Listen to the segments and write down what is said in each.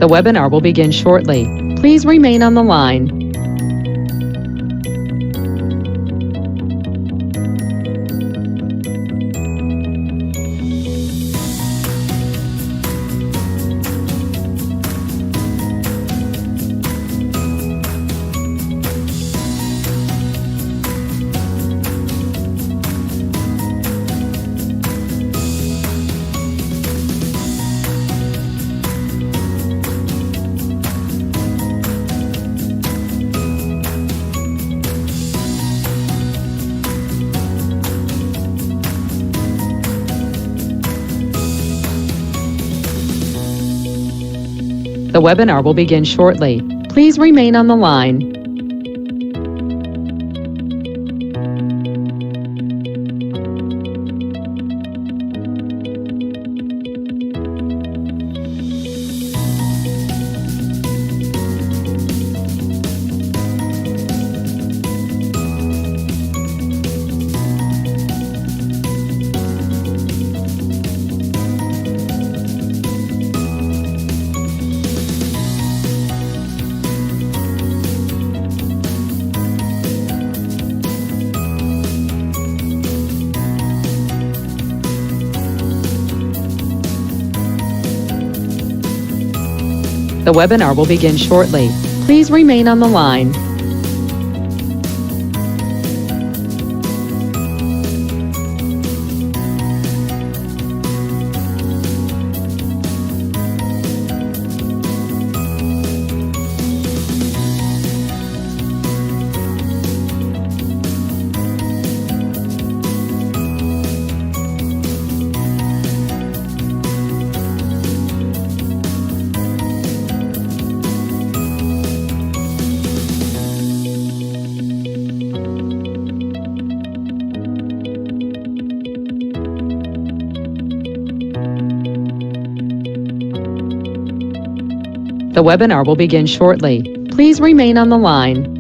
The webinar will begin shortly. Please remain on the line. The webinar will begin shortly. Please remain on the line. The webinar will begin shortly. Please remain on the line. The webinar will begin shortly. Please remain on the line.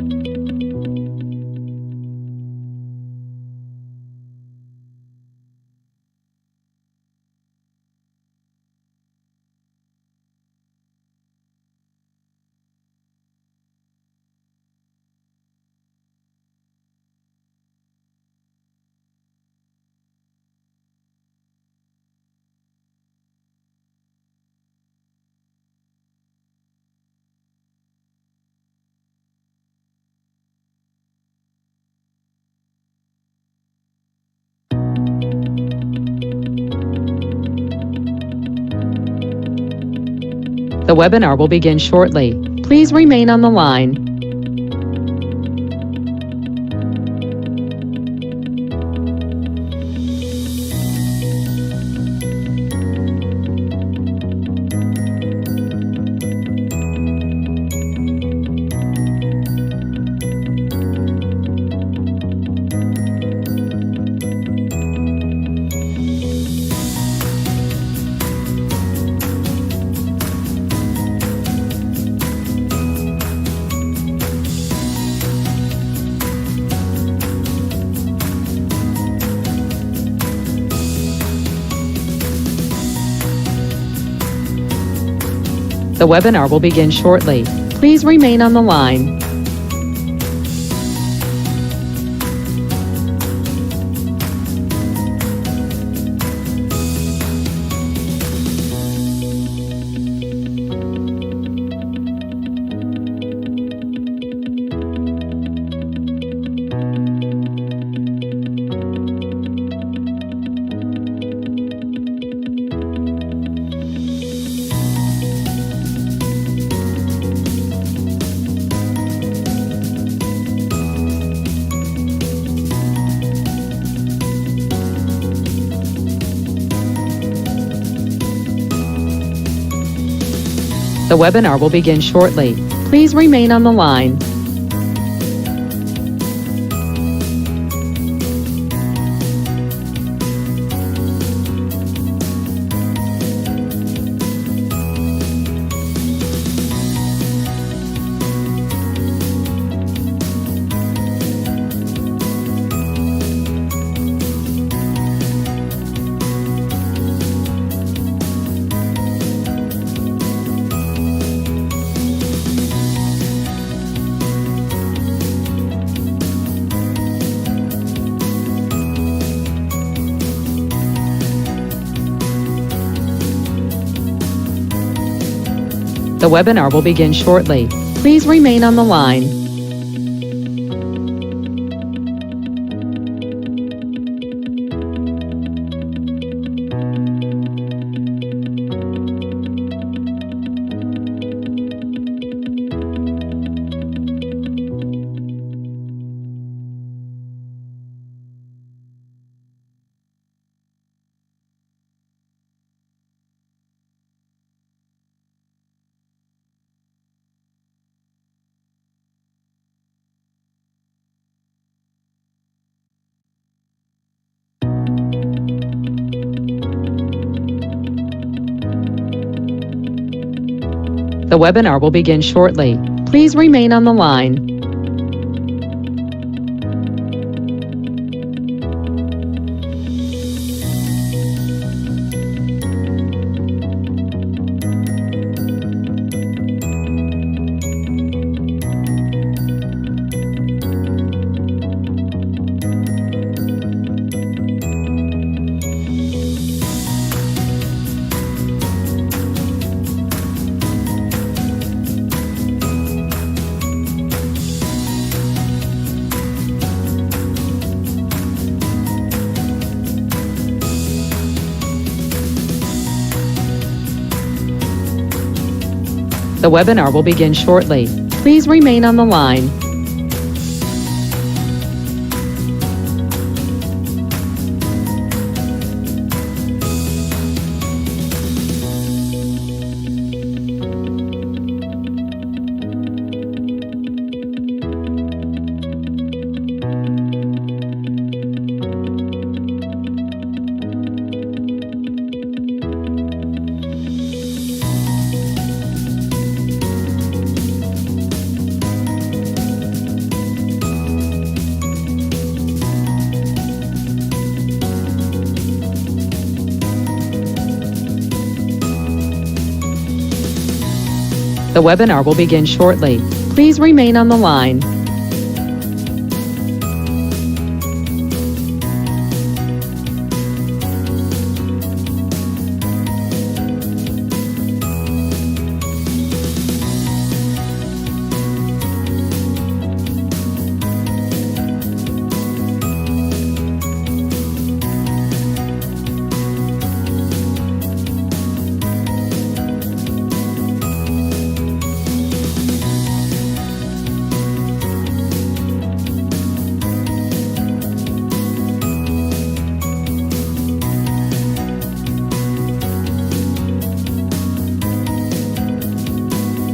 The webinar will begin shortly. Please remain on the line. The webinar will begin shortly. Please remain on the line. The webinar will begin shortly. Please remain on the line. The webinar will begin shortly. Please remain on the line. The webinar will begin shortly. Please remain on the line. The webinar will begin shortly. Please remain on the line. The webinar will begin shortly. Please remain on the line.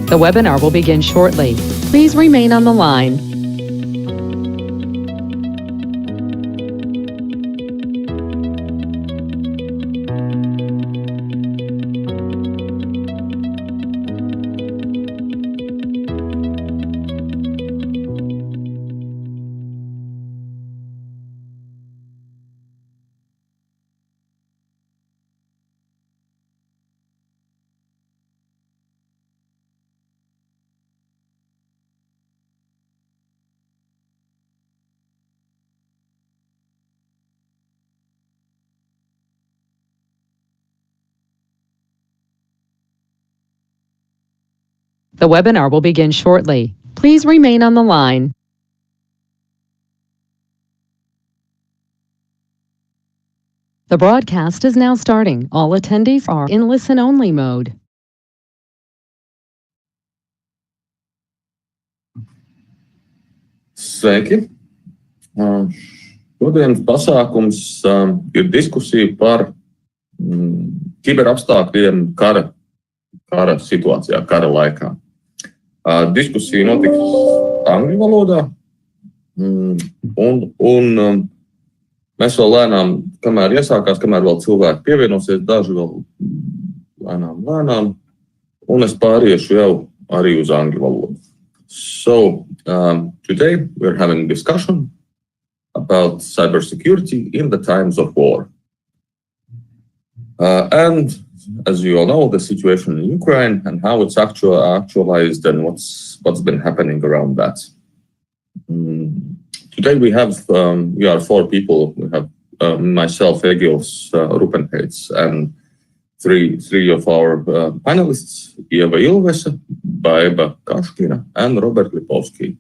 The webinar will begin shortly. Please remain on the line. The webinar will begin shortly. Please remain on the line. The broadcast is now starting. All attendees are in listen-only mode. Sveiki! Šodienas pasākums ir diskusija par kiberapstākļiem kara situācijā, kara laikā. Diskusija notiks angļu valodā, un mēs vēl lēnām, kamēr iesākās, kamēr vēl cilvēki pievienosies, daži vēl lēnām, un es pāriešu jau arī uz angļu valodu. So, today we're having a discussion about cybersecurity in the times of war. And as you all know, the situation in Ukraine and how it's actualized and what's been happening around that. Today we are 4 people. We have myself, Egils Rupenheits, and three of our panelists, Ieva Ilvesa, Baiba Kaškina, and Robert Lipovsky.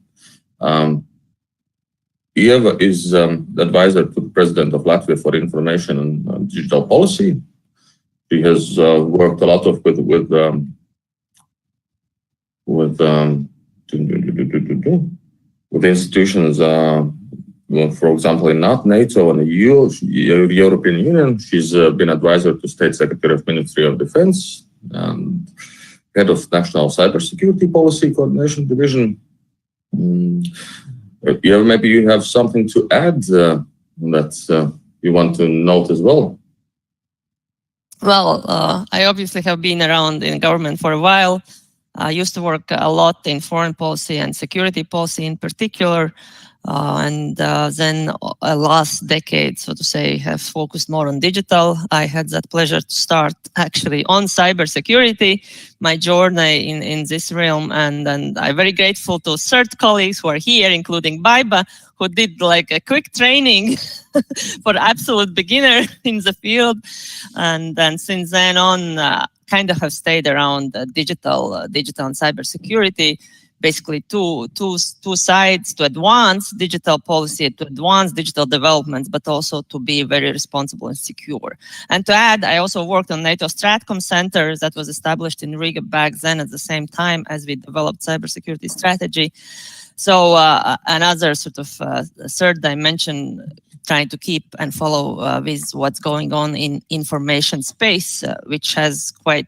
Ieva is the advisor to the President of Latvia for Information and Digital Policy. She has worked a lot with institutions, for example, in NATO and the European Union. She's been advisor to State Secretary of Ministry of Defense and head of National Cybersecurity Policy Coordination Division. Ieva, maybe you have something to add that you want to note as well. Well, I obviously have been around in government for a while. I used to work a lot in foreign policy and security policy in particular. And then last decade, so to say, have focused more on digital. I had that pleasure to start actually on cybersecurity, my journey in this realm. And I'm very grateful to CERT colleagues who are here, including Baiba, who did like a quick training for absolute beginner in the field. And then since then on, kind of have stayed around digital and cybersecurity. Basically two sides: to advance digital policy, to advance digital developments, but also to be very responsible and secure. And to add, I also worked on NATO Stratcom Center that was established in Riga back then at the same time as we developed cybersecurity strategy. So another sort of third dimension, trying to keep and follow with what's going on in information space, which has quite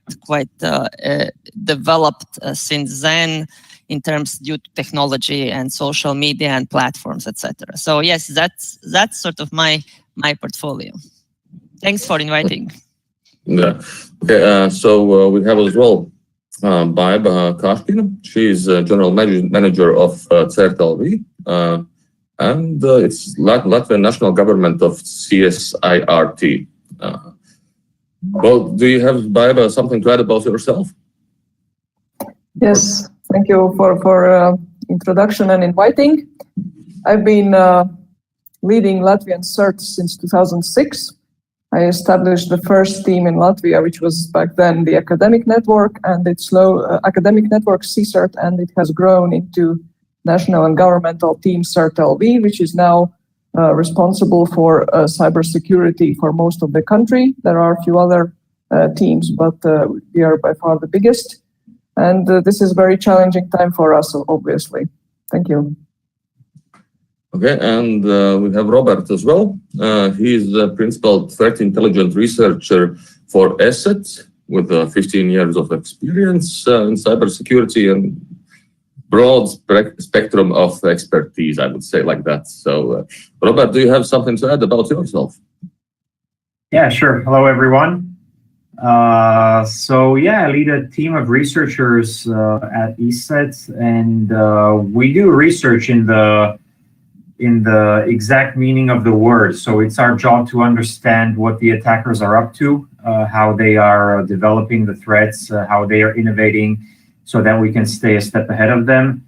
developed since then, in terms due to technology and social media and platforms, etc. So yes, that's sort of my portfolio. Thanks for inviting. Yeah. Okay. So we have as well Baiba Kaškina. She is general manager of CERT.LV, and it's Latvian national government of CSIRT. Well, do you have, Baiba, something to add about yourself? Yes. Thank you for introduction and inviting. I've been leading Latvian CERT since 2006. I established the first team in Latvia, which was back then the academic network, and its academic network CERT, and it has grown into national and governmental team CERT.LV, which is now responsible for cybersecurity for most of the country. There are a few other teams, but we are by far the biggest. And this is a very challenging time for us, obviously. Thank you. Okay, and we have Robert as well. He is the principal threat intelligence researcher for ESET, with 15 years of experience in cybersecurity and broad spectrum of expertise, I would say, like that. So, Robert, do you have something to add about yourself? Yeah, sure. Hello, everyone. So yeah, I lead a team of researchers at ESET, and we do research in the exact meaning of the word. So it's our job to understand what the attackers are up to, how they are developing the threats, how they are innovating, so that we can stay a step ahead of them.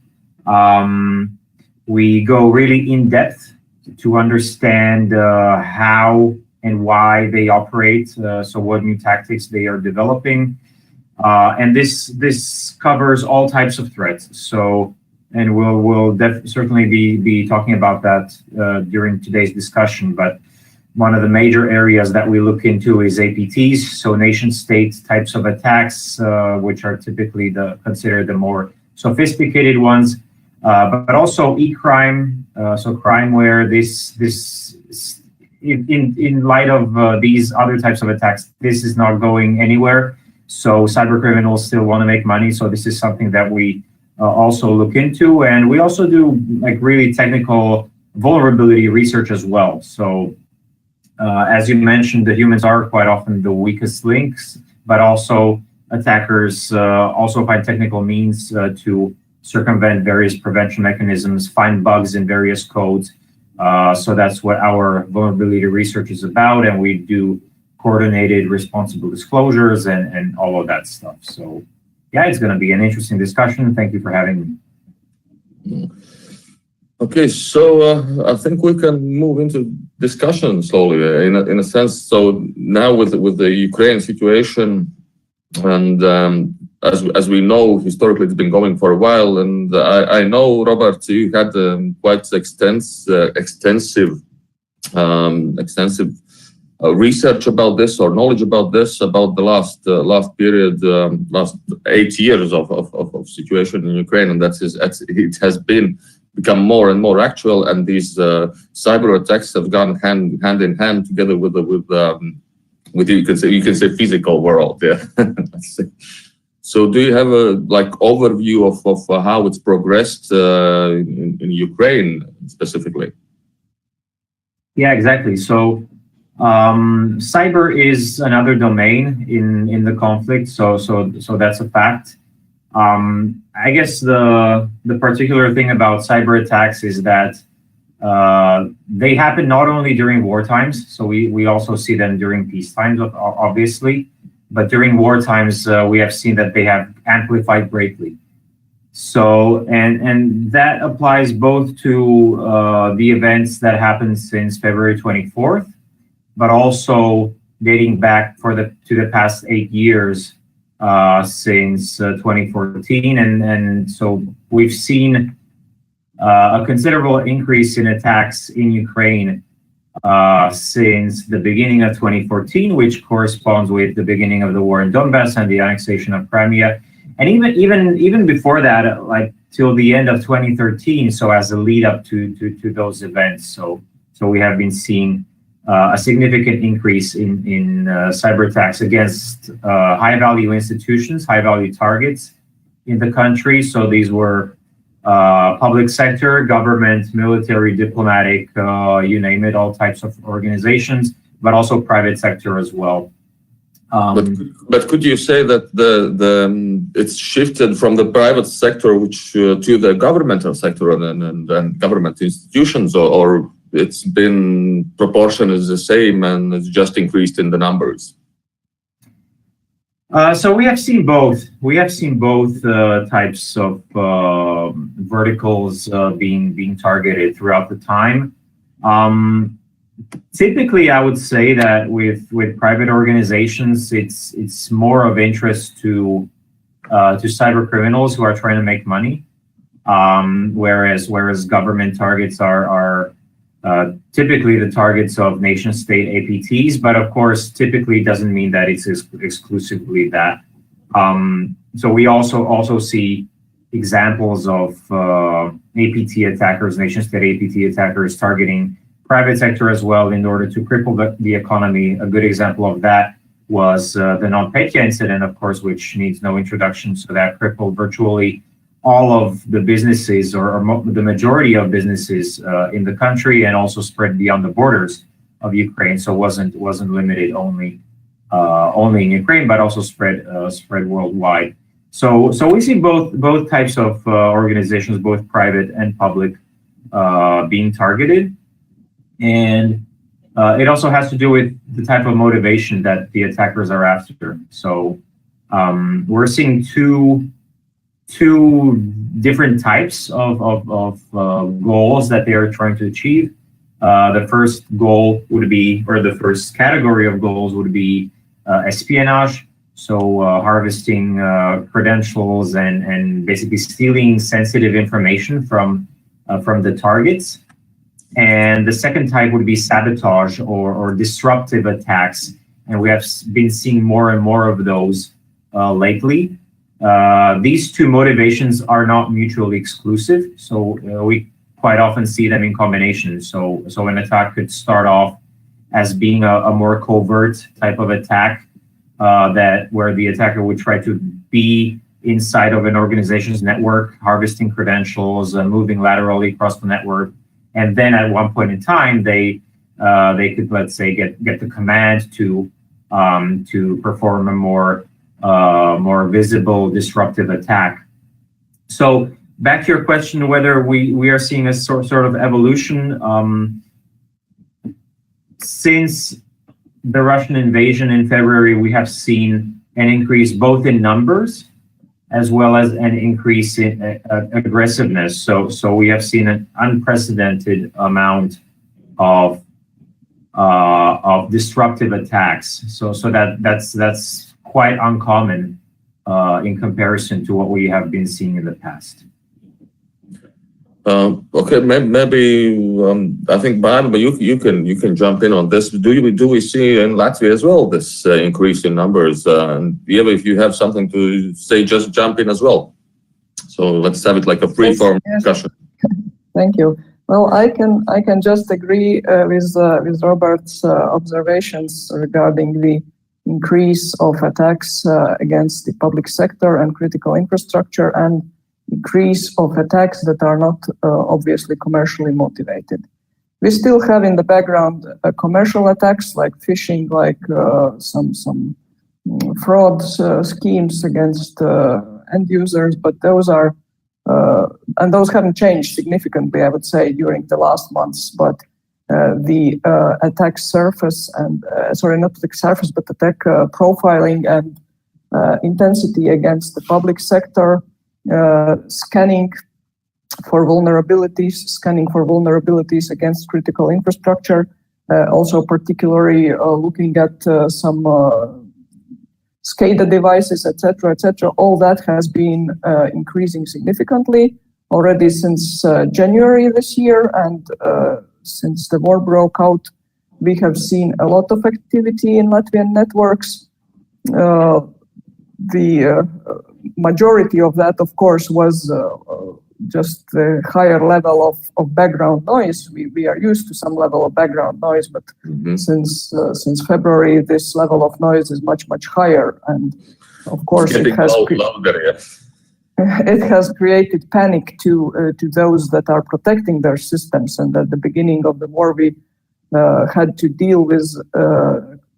We go really in depth to understand how and why they operate, so what new tactics they are developing. And this covers all types of threats. So, and we'll certainly be talking about that during today's discussion. But one of the major areas that we look into is APTs, so nation-state types of attacks, which are typically considered the more sophisticated ones, but also e-crime, so crime where in light of these other types of attacks, this is not going anywhere. So cyber criminals still want to make money. So this is something that we also look into. And we also do like really technical vulnerability research as well. So as you mentioned, the humans are quite often the weakest links, but also attackers also find technical means to circumvent various prevention mechanisms, find bugs in various codes. So that's what our vulnerability research is about, and we do coordinated responsible disclosures and all of that stuff. So yeah, it's going to be an interesting discussion. Thank you for having me. Okay, so I think we can move into discussion slowly, in a sense. So now with the Ukraine situation, and as we know, historically it's been going for a while. And I know, Robert, you had quite extensive research about this, or knowledge about this, about the last period, last 8 years of situation in Ukraine, and it has become more and more actual, and these cyber attacks have gone hand in hand together with you can say physical world. Yeah. So do you have a overview of how it's progressed in Ukraine specifically? Yeah, exactly. So cyber is another domain in the conflict. So that's a fact. I guess the particular thing about cyber attacks is that they happen not only during war times, so we also see them during peace times, obviously, but during war times we have seen that they have amplified greatly. So and that applies both to the events that happened since February 24th, but also dating back to the past 8 years since 2014, and so we've seen a considerable increase in attacks in Ukraine since the beginning of 2014, which corresponds with the beginning of the war in Donbass and the annexation of Crimea, and even before that, like till the end of 2013. So as a lead up to those events, so we have been seeing a significant increase in cyber attacks against high-value institutions, high-value targets in the country. So these were public sector, government, military, diplomatic, you name it, all types of organizations, but also private sector as well. But could you say that it's shifted from the private sector to the governmental sector and government institutions, or it's been proportion is the same and it's just increased in the numbers? So we have seen both. We have seen both types of verticals being targeted throughout the time. Typically, I would say that with private organizations, it's more of interest to cyber criminals who are trying to make money, whereas government targets are typically the targets of nation-state APTs, but of course, typically doesn't mean that it's exclusively that. So we also see examples of APT attackers, nation-state APT attackers targeting private sector as well in order to cripple the economy. A good example of that was the NotPetya incident, of course, which needs no introduction. So that crippled virtually all of the businesses, or the majority of businesses in the country, and also spread beyond the borders of Ukraine. So wasn't limited only in Ukraine, but also spread worldwide. So we see both types of organizations, both private and public, being targeted, and it also has to do with the type of motivation that the attackers are after. So we're seeing two different types of goals that they are trying to achieve. The first goal would be, or the first category of goals would be espionage. So harvesting credentials and basically stealing sensitive information from the targets. And the second type would be sabotage or disruptive attacks. And we have been seeing more and more of those lately. These two motivations are not mutually exclusive, so we quite often see them in combination. So an attack could start off as being a more covert type of attack, where the attacker would try to be inside of an organization's network, harvesting credentials, moving laterally across the network, and then at one point in time they could, let's say, get the command to perform a more visible disruptive attack. So back to your question, whether we are seeing a sort of evolution since the Russian invasion in February. We have seen an increase both in numbers as well as an increase in aggressiveness. So we have seen an unprecedented amount of of disruptive attacks. So that's quite uncommon in comparison to what we have been seeing in the past. Okay, maybe I think Baiba, you can jump in on this. Do we see in Latvia as well this increase in numbers? And Ieva, if you have something to say, just jump in as well. So let's have it like a free-form discussion. Thank you. Well, I can just agree with Robert's observations regarding the increase of attacks against the public sector and critical infrastructure, and increase of attacks that are not obviously commercially motivated. We still have in the background commercial attacks like phishing, like some fraud schemes against end users, but those are and those haven't changed significantly, I would say, during the last months. But the attack surface and not attack surface, but attack profiling and intensity against the public sector. Scanning for vulnerabilities against critical infrastructure, also particularly looking at some SCADA devices, etc., all that has been increasing significantly already since January this year, and since the war broke out, we have seen a lot of activity in Latvian networks. The majority of that, of course, was just the higher level of background noise. We are used to some level of background noise, but since February, this level of noise is much higher, and of course it has created panic to those that are protecting their systems. And at the beginning of the war, we had to deal with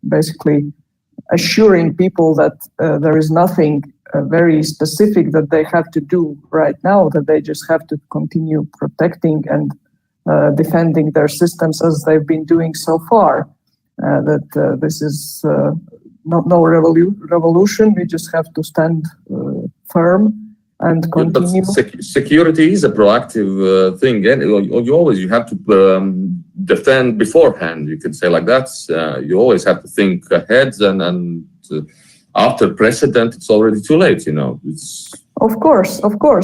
basically assuring people that there is nothing very specific that they have to do right now, that they just have to continue protecting and defending their systems as they've been doing so far. That this is no revolution. We just have to stand firm and continue. But security is a proactive thing, and you have to defend beforehand. You can say like that. You always have to think ahead, and after precedent, it's already too late. It's of course,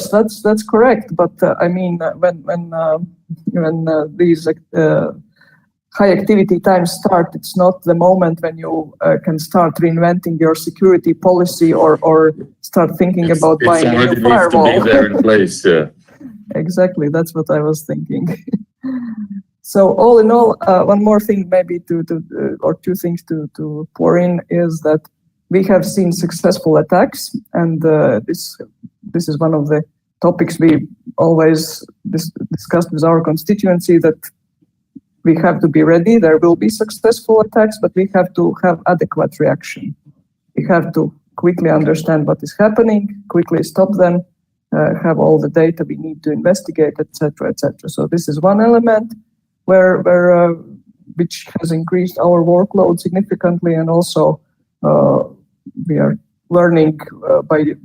that's correct. But I mean, when these high activity times start, it's not the moment when you can start reinventing your security policy or start thinking about buying a new firewall. To be there in place. Yeah. Exactly, that's what I was thinking. So all in all, one more thing maybe or two things to pour in is that we have seen successful attacks, and this is one of the topics we always discussed with our constituency, that we have to be ready. There will be successful attacks, but we have to have adequate reaction. We have to quickly understand what is happening, quickly stop them, have all the data we need to investigate, etc., etc. So this is one element where which has increased our workload significantly, and also we are learning by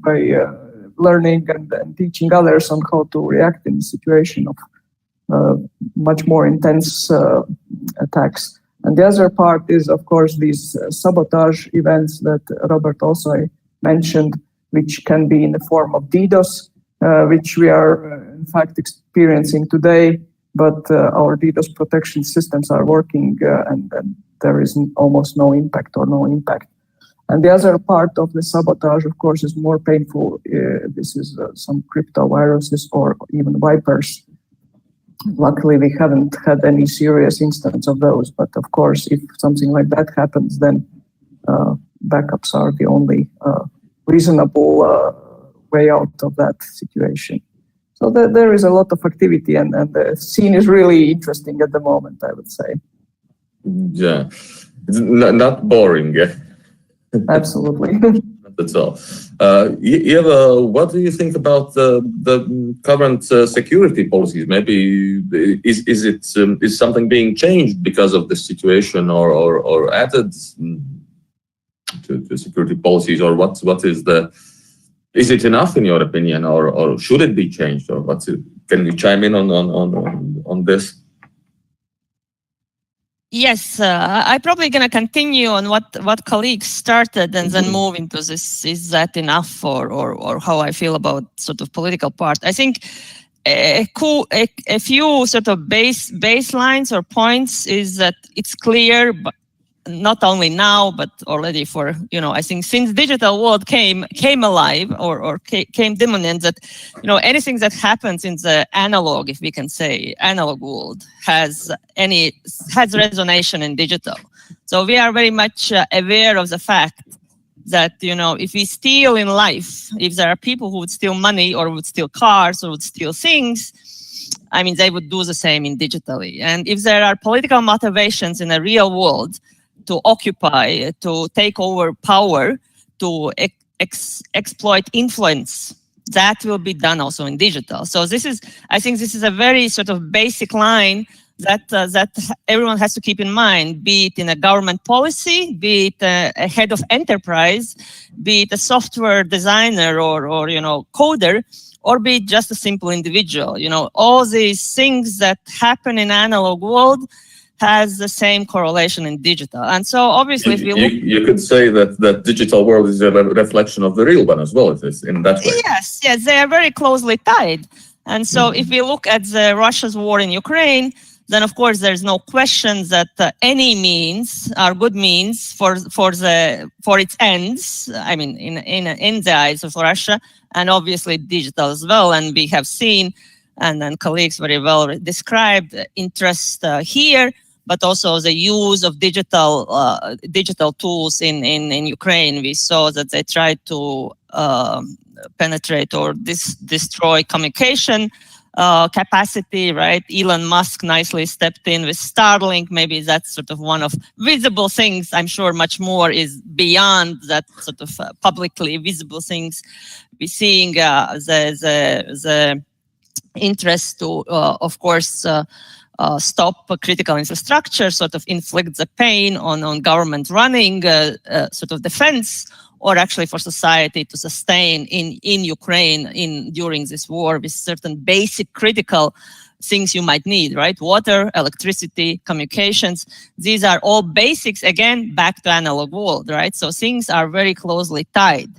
learning and teaching others on how to react in the situation of much more intense attacks. And the other part is, of course, these sabotage events that Robert also mentioned, which can be in the form of DDoS, which we are in fact experiencing today, but our DDoS protection systems are working and there is almost no impact. And the other part of the sabotage, of course, is more painful. This is some crypto viruses or even vipers. Luckily, we haven't had any serious instance of those. But of course, if something like that happens, then backups are the only reasonable way out of that situation. So there is a lot of activity, and the scene is really interesting at the moment, I would say. Yeah, it's not boring. Absolutely. That's all. Ieva, what do you think about the current security policies? Maybe is something being changed because of the situation, or added to security policies, or what is the? Is it enough in your opinion, or should it be changed, or what's it? Can you chime in on this? Yes, I'm probably going to continue on what colleagues started and then move into this. Is that enough, or how I feel about sort of political part? I think a few sort of baselines or points is that it's clear, but not only now, but already for, I think since digital world came alive or came dominant, that, anything that happens in the analog, if we can say, analog world has resonance in digital. So we are very much aware of the fact that, if we steal in life, if there are people who would steal money or would steal cars or would steal things, I mean, they would do the same in digitally. And if there are political motivations in the real world to occupy, to take over power, to exploit influence, that will be done also in digital. So I think this is a very sort of basic line that everyone has to keep in mind, be it in a government policy, be it a head of enterprise, be it a software designer or coder, or be it just a simple individual. All these things that happen in analog world has the same correlation in digital. And so obviously if we look... You could say that digital world is a reflection of the real one as well, in that way. Yes, they are very closely tied. And so if we look at Russia's war in Ukraine, then of course there's no question that any means are good means for its ends. I mean, in the eyes of Russia, and obviously digital as well. And we have seen, and then colleagues very well described interest here, but also the use of digital tools in Ukraine. We saw that they tried to penetrate or destroy communication capacity, right? Elon Musk nicely stepped in with Starlink. Maybe that's sort of one of visible things. I'm sure much more is beyond that sort of publicly visible things. We're seeing the interest to, of course, stop critical infrastructure, sort of inflict the pain on government running sort of defense, or actually for society to sustain in Ukraine during this war with certain basic critical things you might need, right? Water, electricity, communications. These are all basics, again, back to analog world, right? So things are very closely tied.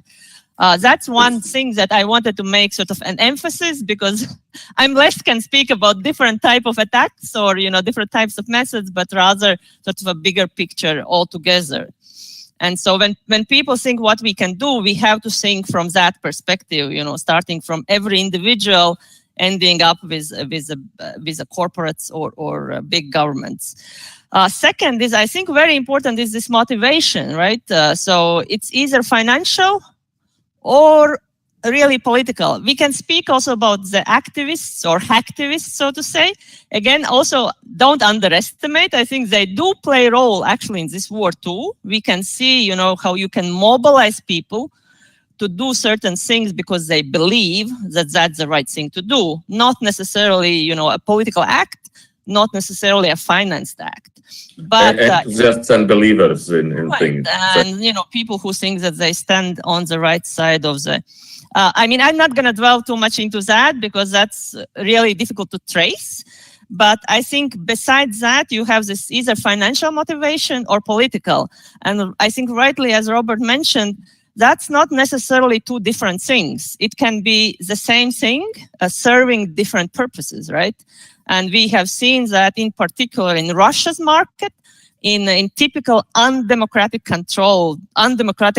That's one thing that I wanted to make sort of an emphasis, because I'm less can speak about different type of attacks or, different types of methods, but rather sort of a bigger picture altogether. And so when people think what we can do, we have to think from that perspective, starting from every individual, ending up with the corporates or big governments. Second is, I think very important is this motivation, right? So it's either financial or really political. We can speak also about the activists or hacktivists, so to say. Again, also don't underestimate. I think they do play a role actually in this war too. We can see, how you can mobilize people to do certain things because they believe that that's the right thing to do. Not necessarily, a political act, not necessarily a financed act. But enthusiasts and believers in right. Things. And, people who think that they stand on the right side of the... I'm not going to dwell too much into that because that's really difficult to trace. But I think besides that, you have this either financial motivation or political. And I think rightly, as Robert mentioned, that's not necessarily two different things. It can be the same thing, serving different purposes, right? And we have seen that in particular in Russia's market, in typical undemocratic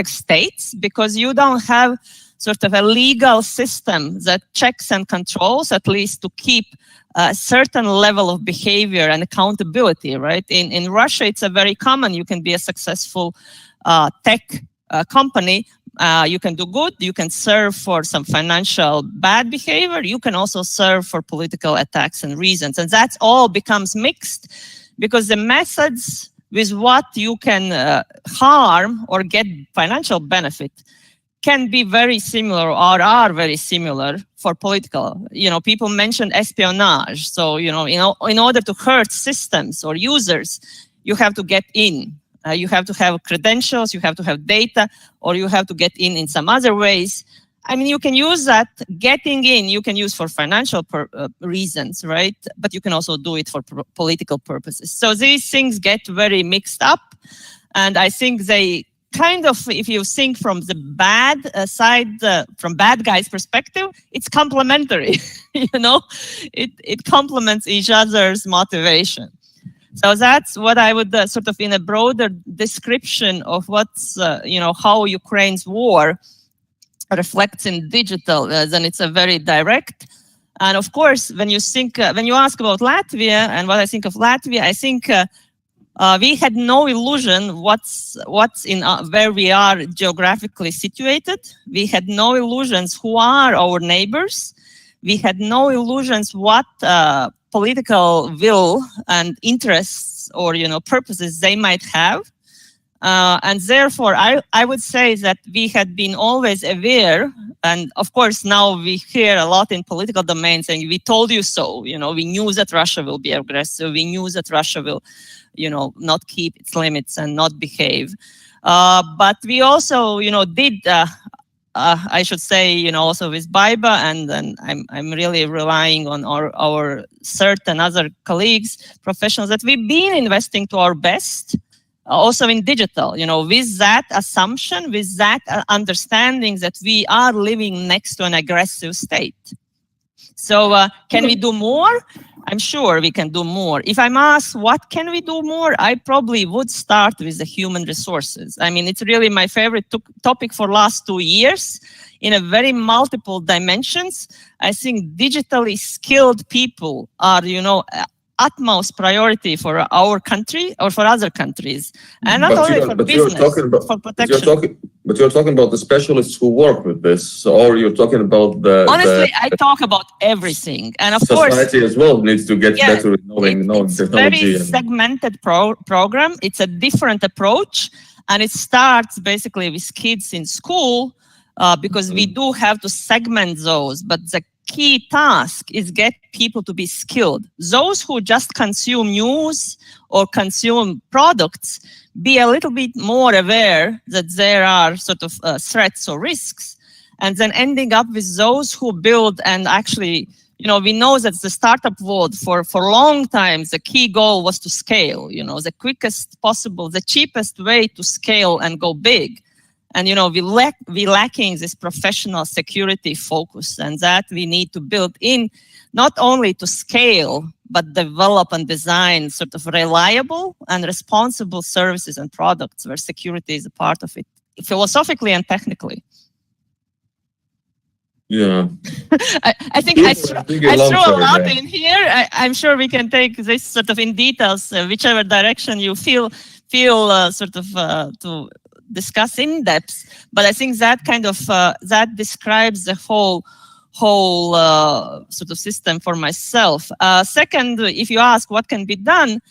states, because you don't have sort of a legal system that checks and controls, at least to keep a certain level of behavior and accountability, right? In Russia, it's a very common. You can be a successful tech company. You can do good. You can serve for some financial bad behavior. You can also serve for political attacks and reasons. And that's all becomes mixed because the methods with what you can harm or get financial benefit can be very similar or are very similar for political. People mentioned espionage. So, in order to hurt systems or users, you have to get in. You have to have credentials, you have to have data, or you have to get in some other ways. I mean, you can use that getting in, you can use for financial reasons, right? But you can also do it for political purposes. So these things get very mixed up. And I think they kind of, if you think from the bad side, from bad guys' perspective, it's complementary, you know, it complements each other's motivation. So that's what I would sort of in a broader description of what's, you know, how Ukraine's war reflects in digital, then it's a very direct. And of course, when you think, when you ask about Latvia and what I think of Latvia, I think we had no illusion what's in where we are geographically situated. We had no illusions who are our neighbors. We had no illusions what political will and interests or, you know, purposes they might have. And therefore, I would say that we had been always aware, and of course now we hear a lot in political domain saying, we told you so, you know, we knew that Russia will be aggressive, we knew that Russia will, you know, not keep its limits and not behave. But we also, you know, did, I should say, you know, also with Baiba, and I'm really relying on our CERT and other colleagues, professionals, that we've been investing to our best, also in digital, you know, with that assumption, with that understanding that we are living next to an aggressive state. So can we do more? I'm sure we can do more. If I'm asked what can we do more, I probably would start with the human resources. I mean, it's really my favorite topic for last 2 years in a very multiple dimensions. I think digitally skilled people are, you know, utmost priority for our country or for other countries, and not only for business, for protection. But you're talking about the specialists who work with this, or you're talking about the... Honestly, I talk about everything. And of society course... Society as well needs to get better at knowing it's technology. It's a very segmented program. It's a different approach. And it starts basically with kids in school, because we do have to segment those. But the key task is get people to be skilled. Those who just consume news or consume products, be a little bit more aware that there are sort of threats or risks, and then ending up with those who build and actually, you know, we know that the startup world for long time, the key goal was to scale, you know, the quickest possible, the cheapest way to scale and go big. And, you know, we lacking this professional security focus, and that we need to build in not only to scale, but develop and design sort of reliable and responsible services and products where security is a part of it, philosophically and technically. Yeah. I think I threw a lot in here. I'm sure we can take this sort of in details, whichever direction you feel sort of to discuss in depth, but I think that kind of that describes the whole sort of system for myself. Second, if you ask what can be done,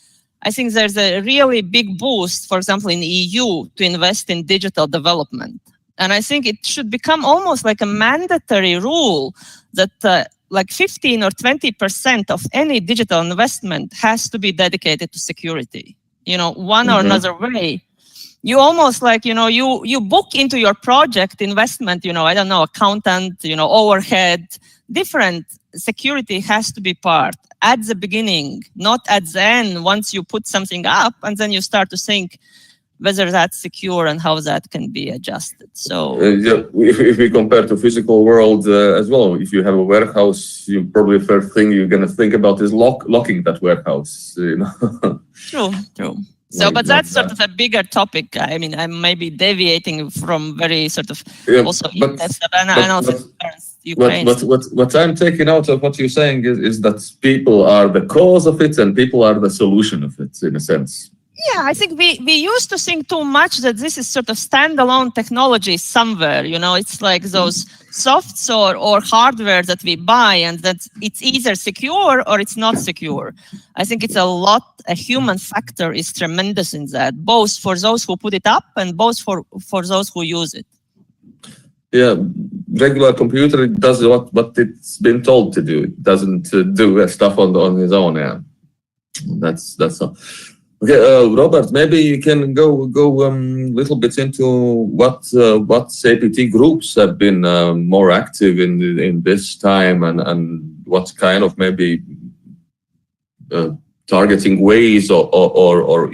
I think there's a really big boost, for example, in the EU to invest in digital development, and I think it should become almost like a mandatory rule that like 15 or 20% of any digital investment has to be dedicated to security. You know, one or another way. You almost like, you know, you book into your project investment, you know, I don't know, accountant, you know, overhead, different security has to be part at the beginning, not at the end, once you put something up and then you start to think whether that's secure and how that can be adjusted. So yeah, if we compare to physical world as well, if you have a warehouse, you probably first thing you're going to think about is locking that warehouse, you know. True. So, but that's sort of a bigger topic. I mean, I'm maybe deviating from very sort of also Ukraine. What I'm taking out of what you're saying is that people are the cause of it and people are the solution of it, in a sense. Yeah, I think we used to think too much that this is sort of standalone technology somewhere, you know, it's like those softs or hardware that we buy and that it's either secure or it's not secure. I think it's a human factor is tremendous in that, both for those who put it up and both for those who use it. Yeah, regular computer does what it's been told to do. It doesn't do stuff on his own. Yeah, that's all. Okay, Robert, maybe you can go little bit into what APT groups have been more active in this time, and what kind of maybe targeting ways or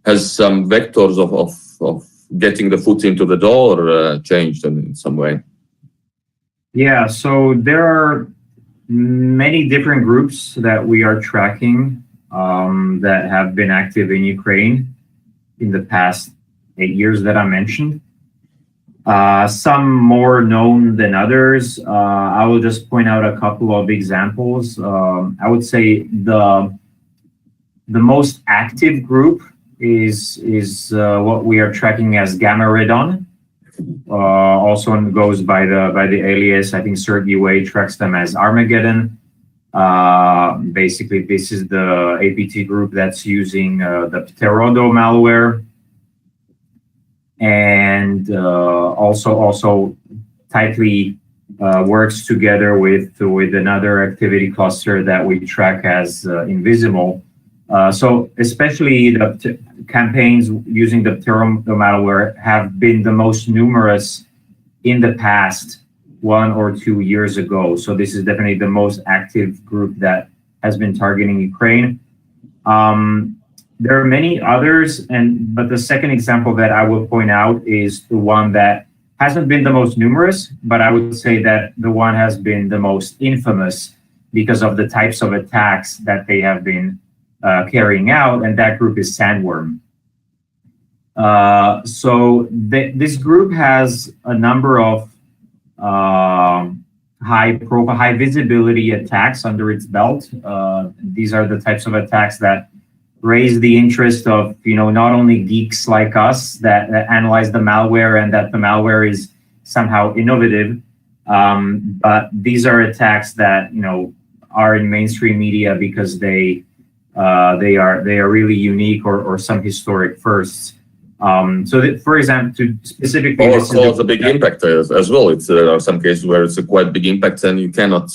has some vectors of getting the foot into the door changed in some way? Yeah, so there are many different groups that we are tracking that have been active in Ukraine in the past 8 years that I mentioned. Some more known than others. I will just point out a couple of examples. I would say the most active group is what we are tracking as Gamma Redon. Also goes by the alias, I think CERT.LV tracks them as Armageddon. Basically, this is the APT group that's using the Pterodo malware, and also tightly works together with another activity cluster that we track as Invisible. So especially the campaigns using the Pterodo malware have been the most numerous in the past 1 or 2 years ago. So this is definitely the most active group that has been targeting Ukraine. There are many others, but the second example that I will point out is the one that hasn't been the most numerous, but I would say that the one has been the most infamous because of the types of attacks that they have been carrying out, and that group is Sandworm. This group has a number of high visibility attacks under its belt. These are the types of attacks that raise the interest of not only geeks like us that analyze the malware and that the malware is somehow innovative, but these are attacks that are in mainstream media because they are really unique or some historic firsts. For example, to specifically, or cause a big impact as well. There are some cases where it's a quite big impact, and you cannot.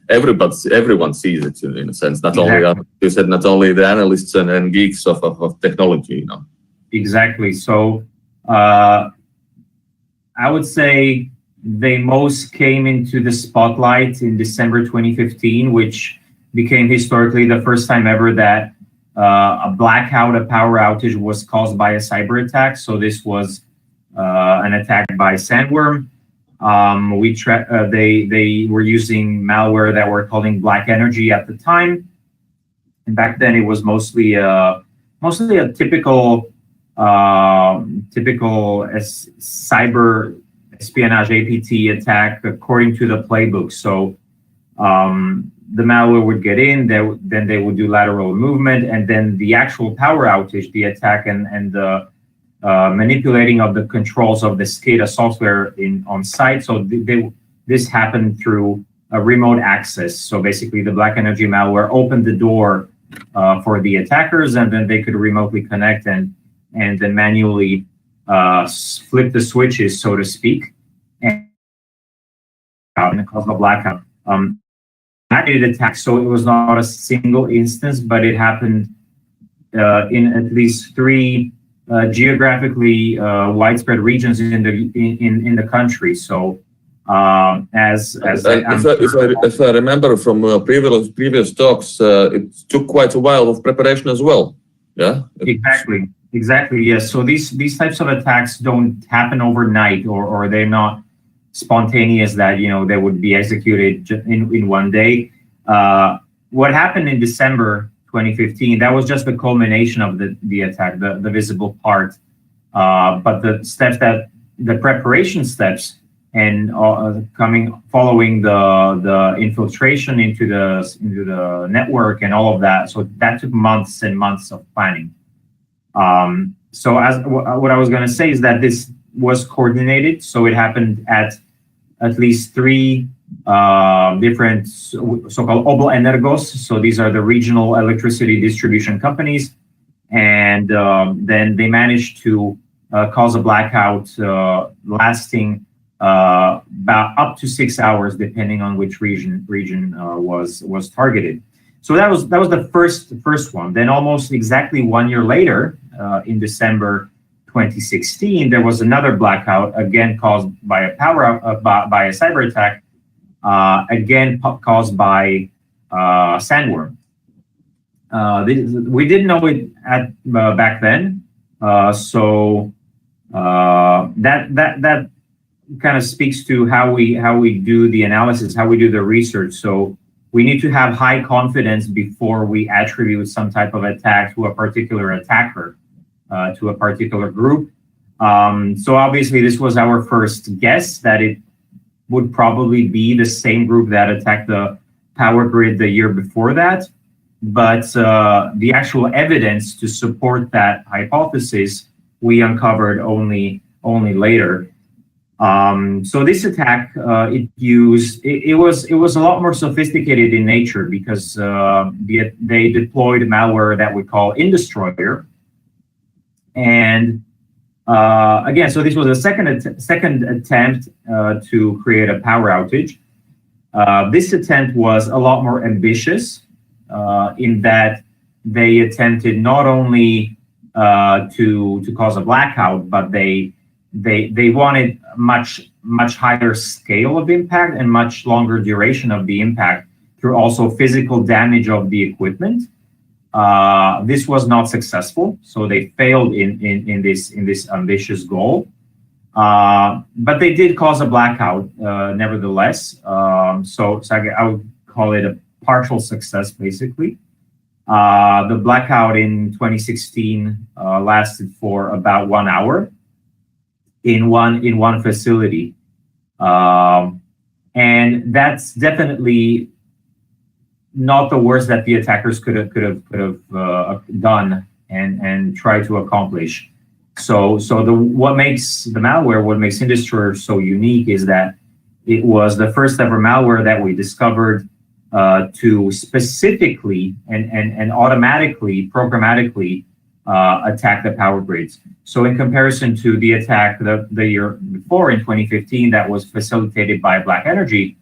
Everyone sees it in a sense. Not exactly. Only you said, not only the analysts and geeks of technology. Exactly. So I would say they most came into the spotlight in December 2015, which became historically the first time ever that a blackout, a power outage was caused by a cyber attack. So this was an attack by Sandworm. They were using malware that we're calling Black Energy at the time, and back then it was mostly a typical cyber espionage APT attack according to the playbook. So the malware would get in, then they would do lateral movement, and then the actual power outage, the attack and the manipulating of the controls of the SCADA software on site. So this happened through a remote access. So basically the Black Energy malware opened the door for the attackers, and then they could remotely connect and then manually flip the switches, so to speak, and cause the blackout. Attack, so it was not a single instance, but it happened in at least 3 geographically widespread regions in the country. So if I remember from previous talks, it took quite a while of preparation as well. Yeah. Exactly. Yes. So these types of attacks don't happen overnight, or they're not spontaneous that they would be executed in one day. What happened in December 2015, that was just the culmination of the attack, the visible part. But the preparation steps and following the infiltration into the network and all of that. So that took months and months of planning. So what I was going to say is that this was coordinated. So it happened at least 3 different so-called Oblenergos. So these are the regional electricity distribution companies. And then they managed to cause a blackout lasting about up to 6 hours, depending on which region was targeted. So that was the first one. Then almost exactly 1 year later, in December 2016, there was another blackout, again caused by a by a cyber attack, again caused by sandworm. We didn't know it back then, so that kind of speaks to how we do the analysis, how we do the research. So we need to have high confidence before we attribute some type of attack to a particular attacker, to a particular group. So obviously this was our first guess that it would probably be the same group that attacked the power grid the year before that. But the actual evidence to support that hypothesis, we uncovered only later. So this attack, it was a lot more sophisticated in nature because they deployed malware that we call Indestroyer. And again, so this was a second attempt to create a power outage. This attempt was a lot more ambitious in that they attempted not only to cause a blackout, but they wanted much higher scale of impact and much longer duration of the impact through also physical damage of the equipment. This was not successful, so they failed in this ambitious goal. But they did cause a blackout, nevertheless. So I would call it a partial success, basically. The blackout in 2016 lasted for about 1 hour in one facility, and that's definitely not the worst that the attackers could have done and tried to accomplish. So what makes the malware, what makes Indestroyer so unique is that it was the first ever malware that we discovered to specifically and automatically, programmatically attack the power grids. So in comparison to the attack the year before in 2015 that was facilitated by Black Energy,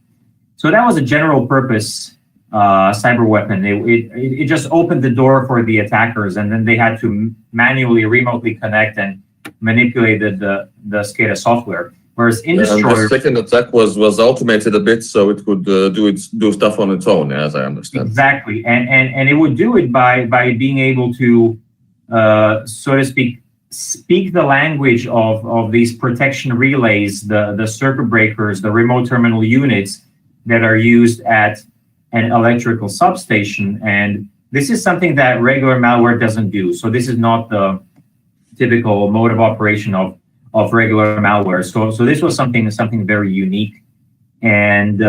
so that was a general purpose cyber weapon. It just opened the door for the attackers, and then they had to manually remotely connect and manipulate the SCADA software. Whereas Indestroyer, the second attack was automated a bit, so it could do stuff on its own, as I understand. Exactly, and it would do it by being able to, so to speak the language of these protection relays, the circuit breakers, the remote terminal units that are used at an electrical substation. And this is something that regular malware doesn't do. So this is not the typical mode of operation of regular malware. So this was something very unique. And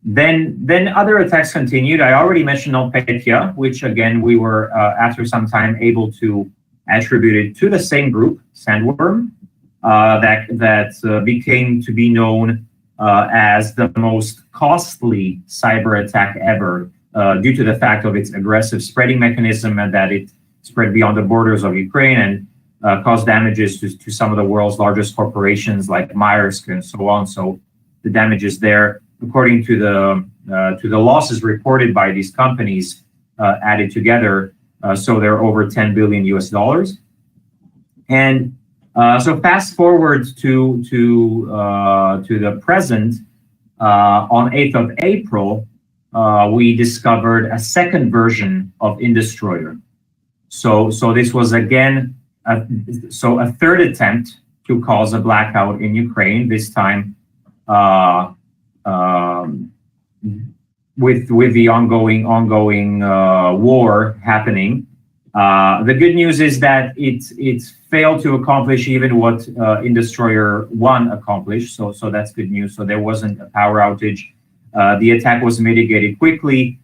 then other attacks continued. I already mentioned NotPetya, which again, we were after some time able to attribute it to the same group, Sandworm, that became to be known as the most costly cyber attack ever due to the fact of its aggressive spreading mechanism and that it spread beyond the borders of Ukraine and caused damages to some of the world's largest corporations like Maersk and so on. So the damages there, according to the losses reported by these companies added together, so they're over $10 billion US. And so fast forward to the present, on 8th of April, we discovered a second version of Indestroyer. So this was again, a third attempt to cause a blackout in Ukraine, this time with the ongoing war happening. The good news is that it failed to accomplish even what Indestroyer 1 accomplished, so that's good news. So there wasn't a power outage. The attack was mitigated quickly,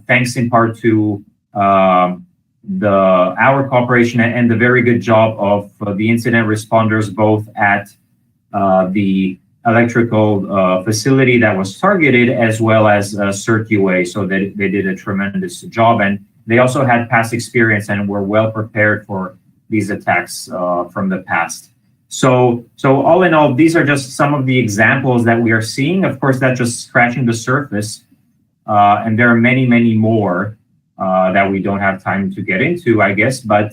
thanks in part to our cooperation and the very good job of the incident responders, both at the electrical facility that was targeted, as well as CERT.LV. So they did a tremendous job, and they also had past experience and were well prepared for these attacks from the past. So all in all, these are just some of the examples that we are seeing. Of course, that's just scratching the surface. And there are many, many more that we don't have time to get into, I guess. But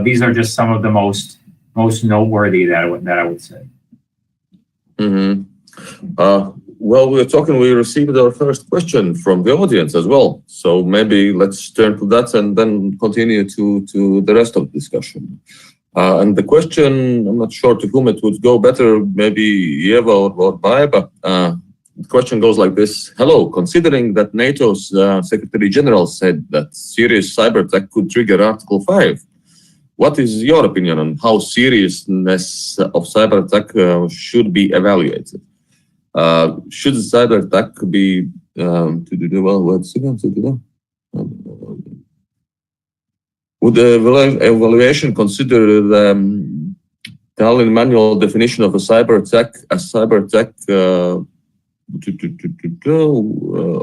these are just some of the most noteworthy that I would say. Mm-hmm. Well, we received our first question from the audience as well. So maybe let's turn to that and then continue to the rest of the discussion. And the question, I'm not sure to whom it would go better, maybe Ieva or Baiba. The question goes like this. Hello, considering that NATO's Secretary General said that serious cyber attack could trigger Article 5, what is your opinion on how seriousness of cyber attack should be evaluated? Should the cyber attack be would the evaluation consider the Tallinn manual definition of a cyber attack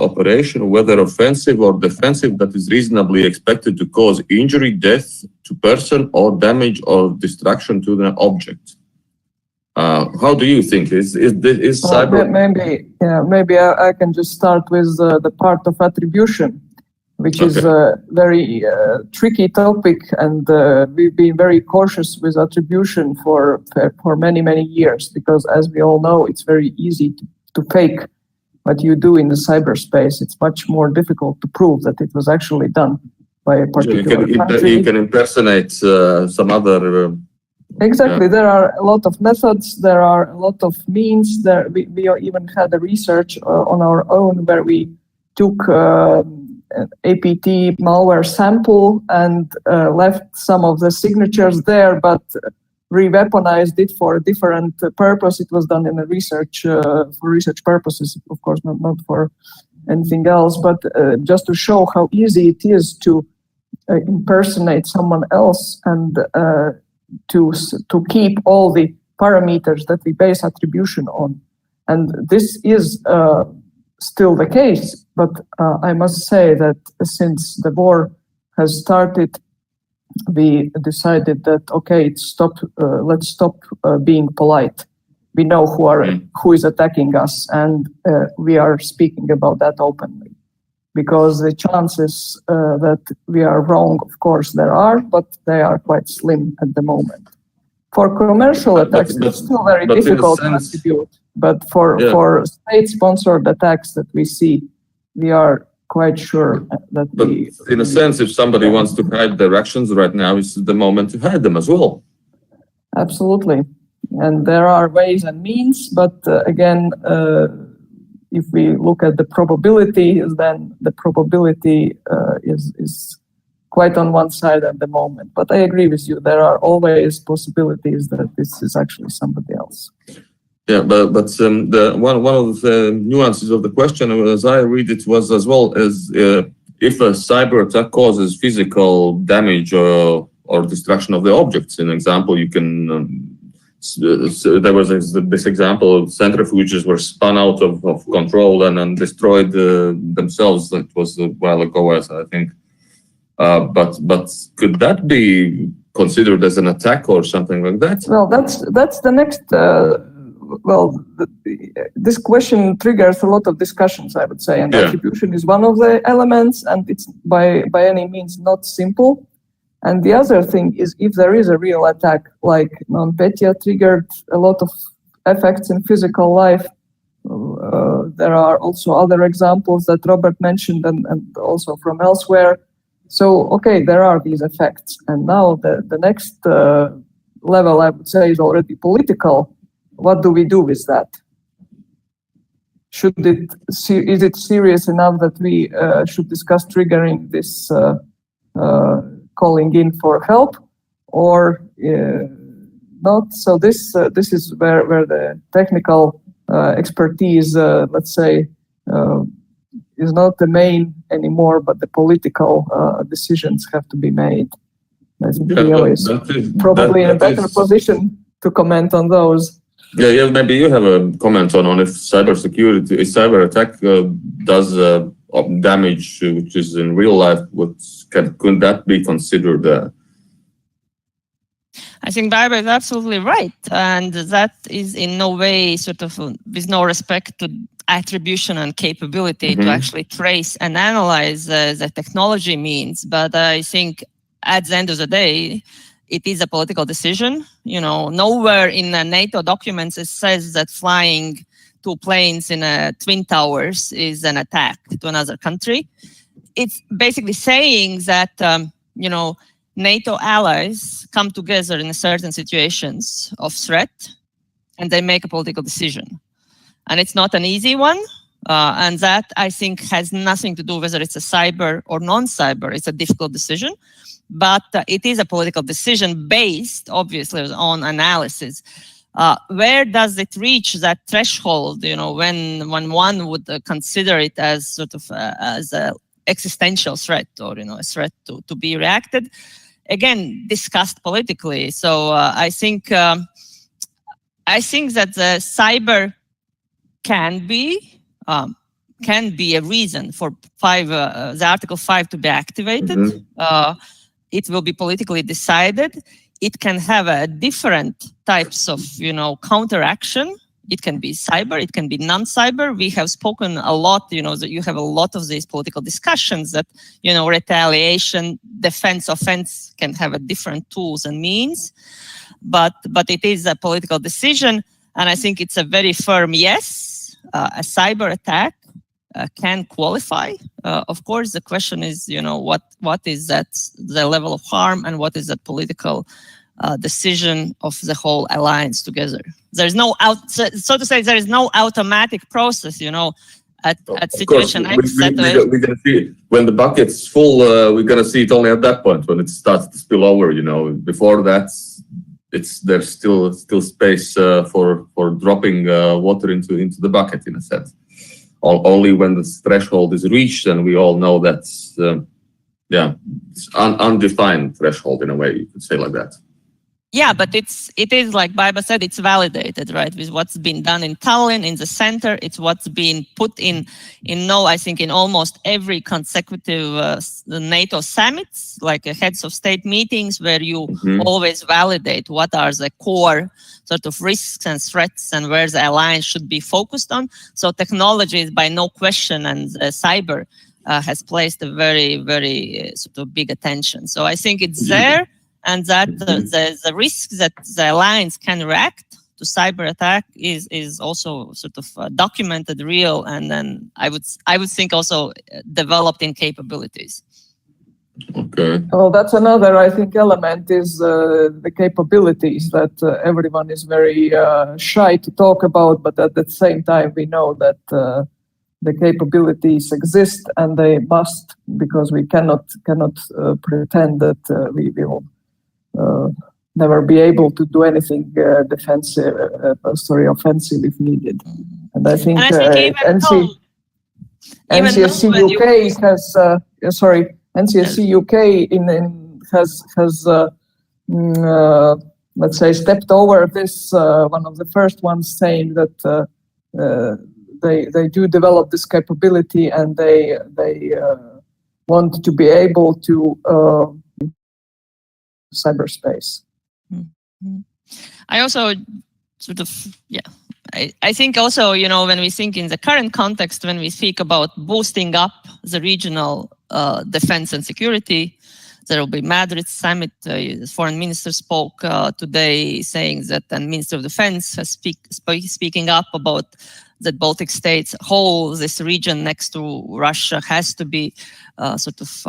operation, whether offensive or defensive, that is reasonably expected to cause injury, death to person, or damage or destruction to the object? How do you think is cyber? Maybe I can just start with the part of attribution, which is a very tricky topic, and we've been very cautious with attribution for many years, because as we all know, it's very easy to fake what you do in the cyberspace. It's much more difficult to prove that it was actually done by a particular country. You can impersonate some other. Exactly. There are a lot of methods. There are a lot of means. We even had a research on our own where we took APT malware sample and left some of the signatures there, but re-weaponized it for a different purpose. It was done in a research for research purposes, of course, not for anything else, but just to show how easy it is to impersonate someone else and to keep all the parameters that we base attribution on. And this is still the case, but I must say that since the war has started, we decided that, okay, let's stop being polite. We know who is attacking us, and we are speaking about that openly. Because the chances that we are wrong, of course, there are, but they are quite slim at the moment. For commercial attacks, it's still very difficult to attribute. But for state-sponsored attacks that we see, we are quite sure that in a sense, if somebody wants to hide their actions right now, is the moment to hide them as well. Absolutely. And there are ways and means, but again, if we look at the probability, then the probability is quite on one side at the moment. But I agree with you. There are always possibilities that this is actually somebody else. Yeah, but one of the nuances of the question, as I read it, was as well as if a cyber attack causes physical damage or destruction of the objects. In example, you can. There was this example of centrifuges were spun out of control and destroyed themselves. That was a while ago, I think. But could that be considered as an attack or something like that? Well, that's the next. This question triggers a lot of discussions, I would say, and attribution is one of the elements, and it's by any means not simple. And the other thing is, if there is a real attack, like NotPetya triggered a lot of effects in physical life, there are also other examples that Robert mentioned and also from elsewhere. So, okay, there are these effects. And now the next level, I would say, is already political. What do we do with that? Is it serious enough that we should discuss triggering this calling in for help, or not? So this is where the technical expertise, let's say, is not the main anymore, but the political decisions have to be made. I think Leo is probably in a better position to comment on those. Yeah, maybe you have a comment on if cybersecurity, a cyber attack does damage which is in real life. Could that be considered? I think Baiba is absolutely right, and that is in no way sort of with no respect to attribution and capability to actually trace and analyze the technology means. But I think at the end of the day, it is a political decision. You know, nowhere in the NATO documents it says that flying 2 planes in twin towers is an attack to another country. It's basically saying that, you know, NATO allies come together in certain situations of threat and they make a political decision. And it's not an easy one. And that, I think, has nothing to do whether it's a cyber or non-cyber. It's a difficult decision. But it is a political decision based, obviously, on analysis. Where does it reach that threshold? You know, when one would consider it as sort of as a existential threat, or you know, a threat to be reacted. Again, discussed politically. So I think that the cyber can be a reason for the Article 5 to be activated. It will be politically decided. It can have different types of, you know, counteraction. It can be cyber, it can be non-cyber. We have spoken a lot, you know, that you have a lot of these political discussions that, you know, retaliation, defense, offense can have a different tools and means. But it is a political decision. And I think it's a very firm yes. A cyber attack can qualify. Of course, the question is, you know, what is that the level of harm and what is that political decision of the whole alliance together. There's no so to say, there is no automatic process, you know, at situation X. We're gonna see when the bucket's full. We're gonna see it only at that point when it starts to spill over. You know, before that, there's still space for dropping water into the bucket in a sense. Only when the threshold is reached, and we all know that's it's undefined threshold in a way, you could say like that. Yeah, but it is like Baiba said, it's validated, right, with what's been done in Tallinn, in the center. It's what's been put in I think in almost every consecutive NATO summits, like heads of state meetings, where you always validate what are the core sort of risks and threats and where the alliance should be focused on. So technology is by no question, and cyber has placed a very, very sort of big attention. So I think it's there. And that the risk that the alliance can react to cyber attack is also sort of documented, real, and then I would think also developed in capabilities. Okay. Well, that's another, I think, element is the capabilities that everyone is very shy to talk about, but at the same time we know that the capabilities exist and they must, because we cannot pretend that we will never be able to do anything offensive if needed. And I think NCSC UK has NCSC UK has let's say stepped over this. One of the first ones saying that they do develop this capability and they want to be able to cyberspace. I also sort of, I think also, you know, when we think in the current context, when we speak about boosting up the regional defense and security, there will be Madrid summit. The foreign minister spoke today saying that, and Minister of Defense has speaking up about that Baltic states, this region next to Russia has to be sort of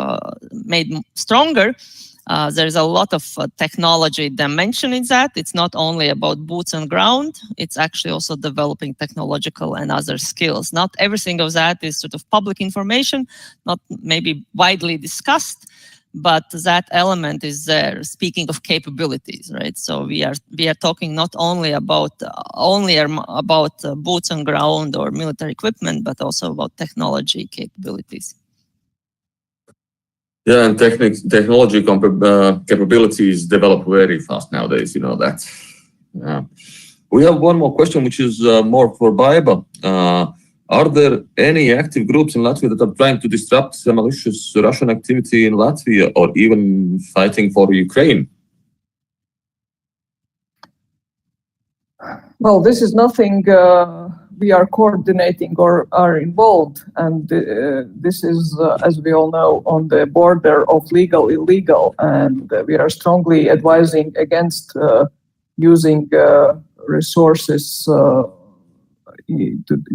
made stronger. There's a lot of technology dimension in that. It's not only about boots on ground, it's actually also developing technological and other skills. Not everything of that is sort of public information, not maybe widely discussed, but that element is there, speaking of capabilities, right? So we are talking not only about boots on ground or military equipment, but also about technology capabilities. Yeah, and technology capabilities develop very fast nowadays, you know that. We have one more question, which is more for Baiba. Are there any active groups in Latvia that are trying to disrupt some malicious Russian activity in Latvia or even fighting for Ukraine? Well, this is nothing we are coordinating or are involved, and this is, as we all know, on the border of legal, illegal, and we are strongly advising against using resources to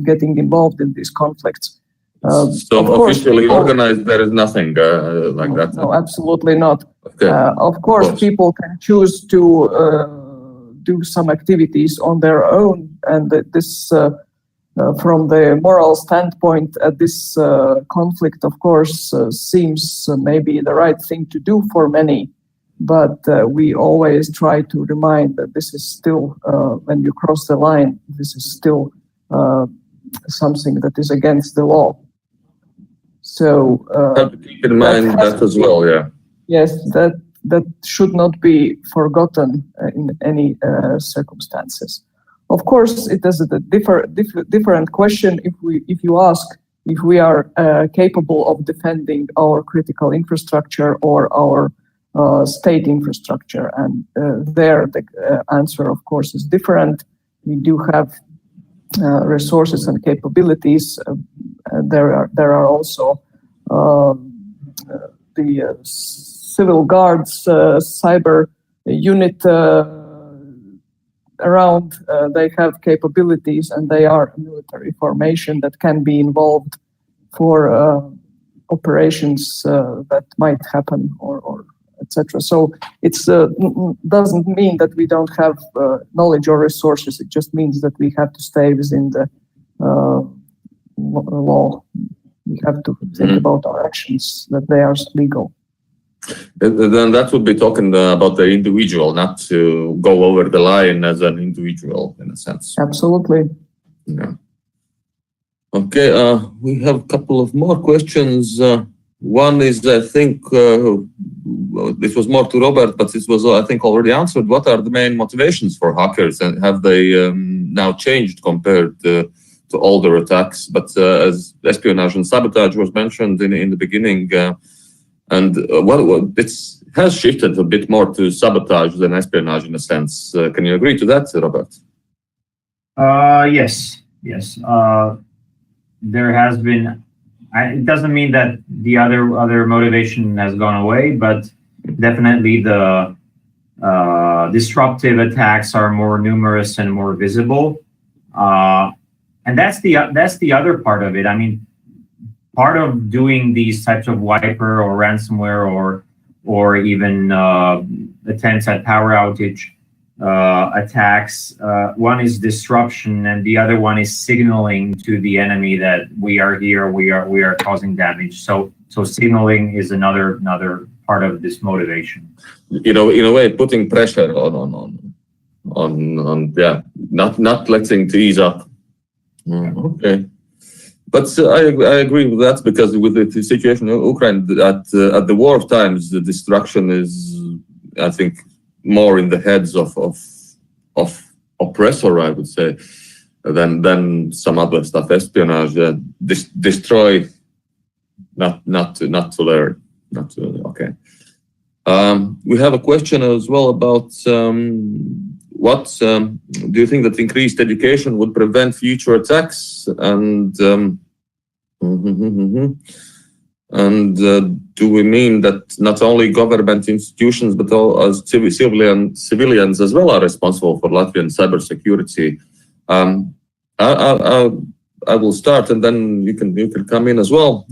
getting involved in these conflicts. So officially organized, there is nothing like that? No, absolutely not. Okay. Of course, people can choose to do some activities on their own, and this, from the moral standpoint, this conflict, of course, seems maybe the right thing to do for many, but we always try to remind that this is still, when you cross the line, this is still something that is against the law. So have to keep in mind that as well, yeah. Yes, that should not be forgotten in any circumstances. Of course, it is a different question if you ask if we are capable of defending our critical infrastructure or our state infrastructure, and there the answer, of course, is different. We do have resources and capabilities. There are also the civil guards, cyber unit around. They have capabilities, and they are a military formation that can be involved for operations that might happen, or etc. So it doesn't mean that we don't have knowledge or resources. It just means that we have to stay within the law. We have to think about our actions, that they are legal. Then that would be talking about the individual, not to go over the line as an individual, in a sense. Absolutely. Yeah. Okay, we have a couple of more questions. One is, I think, this was more to Robert, but this was, I think, already answered. What are the main motivations for hackers, and have they now changed compared to older attacks? But as espionage and sabotage was mentioned in the beginning, and it has shifted a bit more to sabotage than espionage in a sense. Can you agree to that, Robert? Yes. There has been. It doesn't mean that the other motivation has gone away, but definitely the disruptive attacks are more numerous and more visible, and that's the other part of it. I mean, part of doing these types of wiper or ransomware or even attempts at power outage attacks, one is disruption, and the other one is signaling to the enemy that we are here, we are causing damage. So signaling is another part of this motivation. In a way, putting pressure on yeah, not letting to ease up. Okay. But I agree with that, because with the situation in Ukraine, at the war times, the destruction is, I think, more in the heads of oppressor, I would say, than some other stuff. Espionage, destroy, not to learn, not to. Okay. We have a question as well about what do you think that increased education would prevent future attacks, and do we mean that not only government institutions but all as civilians as well are responsible for Latvian cybersecurity? I will start, and then you can come in as well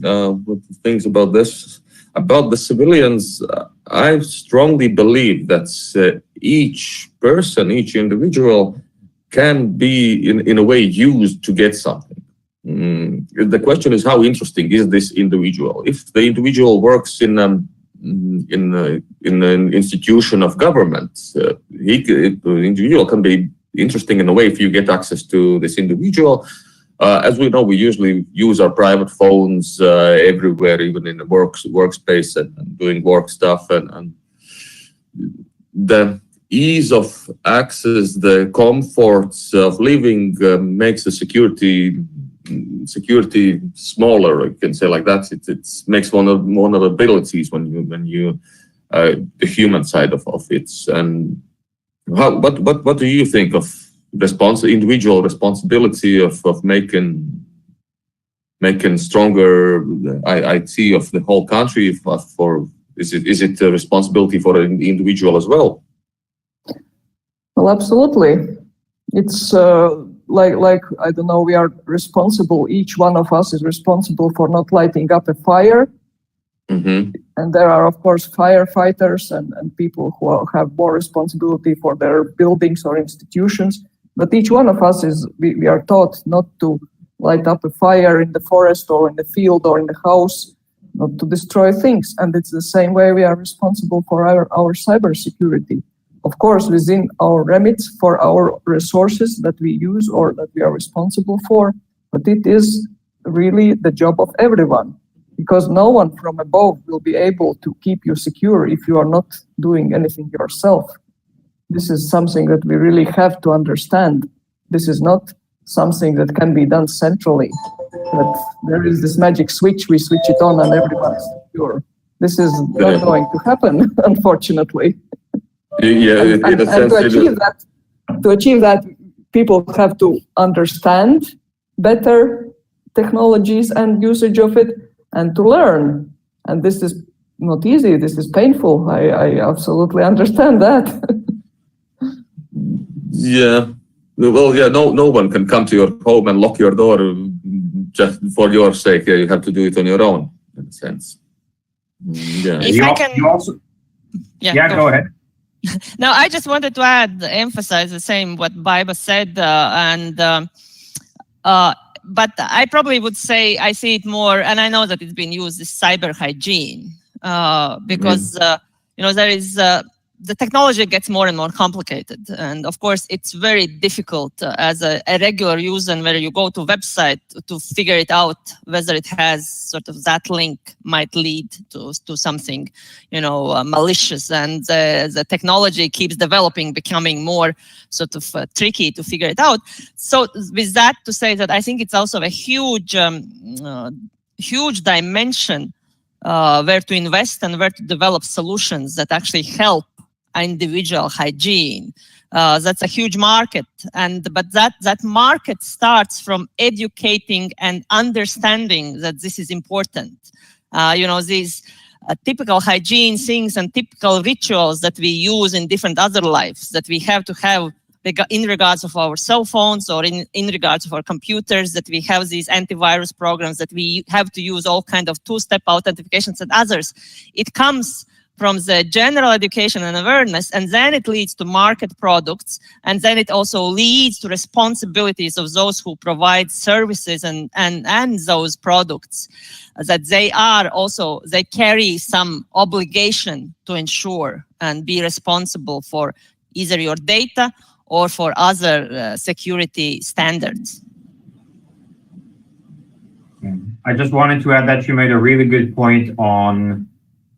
with things about this. About the civilians, I strongly believe that each person, each individual can be in a way used to get something. The question is, how interesting is this individual? If the individual works in an institution of government, the individual can be interesting in a way if you get access to this individual. As we know, we usually use our private phones everywhere, even in the workspace and doing work stuff, and the ease of access, the comforts of living makes the security smaller. You can say like that. It makes vulnerabilities when you the human side of it. And what do you think of individual responsibility of making stronger IT of the whole country. Is it a responsibility for an individual as well? Well, absolutely. It's like I don't know. We are responsible. Each one of us is responsible for not lighting up a fire. Mm-hmm. And there are, of course, firefighters and people who have more responsibility for their buildings or institutions. But each one of us we are taught not to light up a fire in the forest or in the field or in the house, not to destroy things. And it's the same way we are responsible for our cybersecurity. Of course, within our remits for our resources that we use or that we are responsible for, but it is really the job of everyone, because no one from above will be able to keep you secure if you are not doing anything yourself. This is something that we really have to understand. This is not something that can be done centrally, that there is this magic switch, we switch it on and everyone is secure. This is not going to happen, unfortunately. Yeah, and to achieve that, people have to understand better technologies and usage of it, and to learn. And this is not easy. This is painful. I absolutely understand that. Yeah. Well, yeah. No one can come to your home and lock your door just for your sake. Yeah, you have to do it on your own, in a sense. Yeah. Go ahead. No, I just wanted to emphasize the same what Baiba said, but I probably would say I see it more, and I know that it's been used as cyber hygiene, because there is the technology gets more and more complicated, and of course it's very difficult as a regular user, and where you go to a website to figure it out whether it has sort of that link might lead to something malicious, and the technology keeps developing, becoming more sort of tricky to figure it out. So with that to say that I think it's also a huge dimension where to invest and where to develop solutions that actually help individual hygiene. That's a huge market, but that market starts from educating and understanding that this is important. These typical hygiene things and typical rituals that we use in different other lives that we have to have in regards of our cell phones or in regards of our computers, that we have these antivirus programs, that we have to use all kind of two-step authentications and others. It comes from the general education and awareness, and then it leads to market products, and then it also leads to responsibilities of those who provide services and those products, that they carry some obligation to ensure and be responsible for either your data or for other security standards. I just wanted to add that you made a really good point on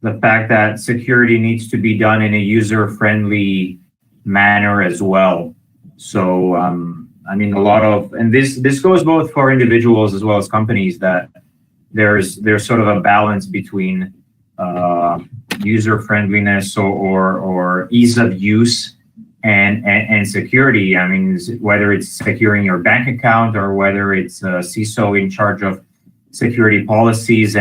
the fact that security needs to be done in a user-friendly manner as well. So, a lot of, and this goes both for individuals as well as companies, that there's sort of a balance between user-friendliness or ease of use and security. Whether it's securing your bank account or whether it's a CISO in charge of security policies,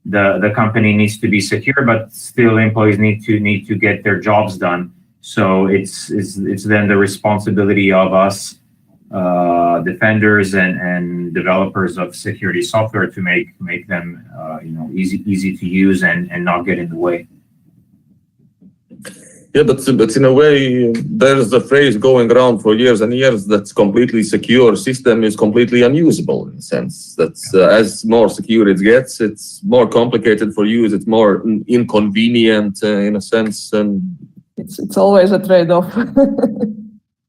the company needs to be secure, but still employees need to get their jobs done. So it's then the responsibility of us defenders and developers of security software to make them easy to use and not get in the way. Yeah, but in a way, there's a phrase going around for years and years that's completely secure system is completely unusable, in a sense. That's as more secure it gets, it's more complicated for use, it's more inconvenient in a sense, and it's always a trade-off.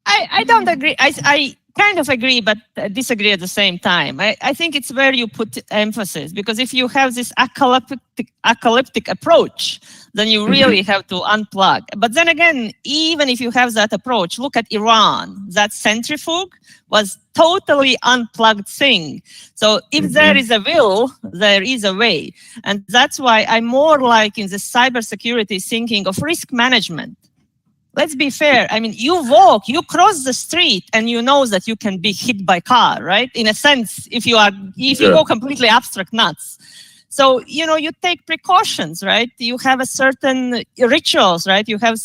I don't agree. I kind of agree, but disagree at the same time. I think it's where you put emphasis, because if you have this apocalyptic approach, then you really have to unplug. But then again, even if you have that approach, look at Iran. That centrifuge was totally unplugged thing. So if there is a will, there is a way. And that's why I'm more like in the cybersecurity thinking of risk management. let's be fair. I mean, you cross the street and you know that you can be hit by car, right? In a sense, if you go completely abstract nuts. So, you take precautions, right? You have a certain rituals, right? You have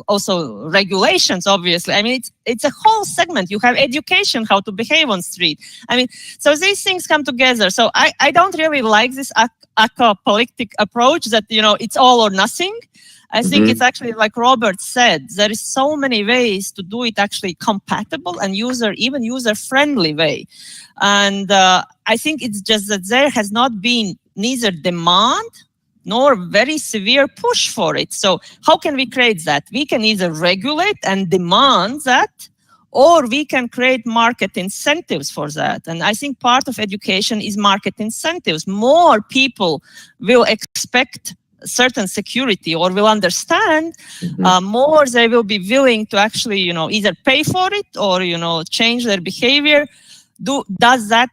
also regulations, obviously. I mean, it's a whole segment. You have education, how to behave on street. I mean, so these things come together. So I don't really like this apocalyptic approach that, it's all or nothing. I think it's actually like Robert said, there is so many ways to do it actually compatible and even user-friendly way. And I think it's just that there has not been neither demand nor very severe push for it. So how can we create that? We can either regulate and demand that, or we can create market incentives for that. And I think part of education is market incentives. More people will expect certain security or will understand, more they will be willing to actually, either pay for it or, change their behavior. Does that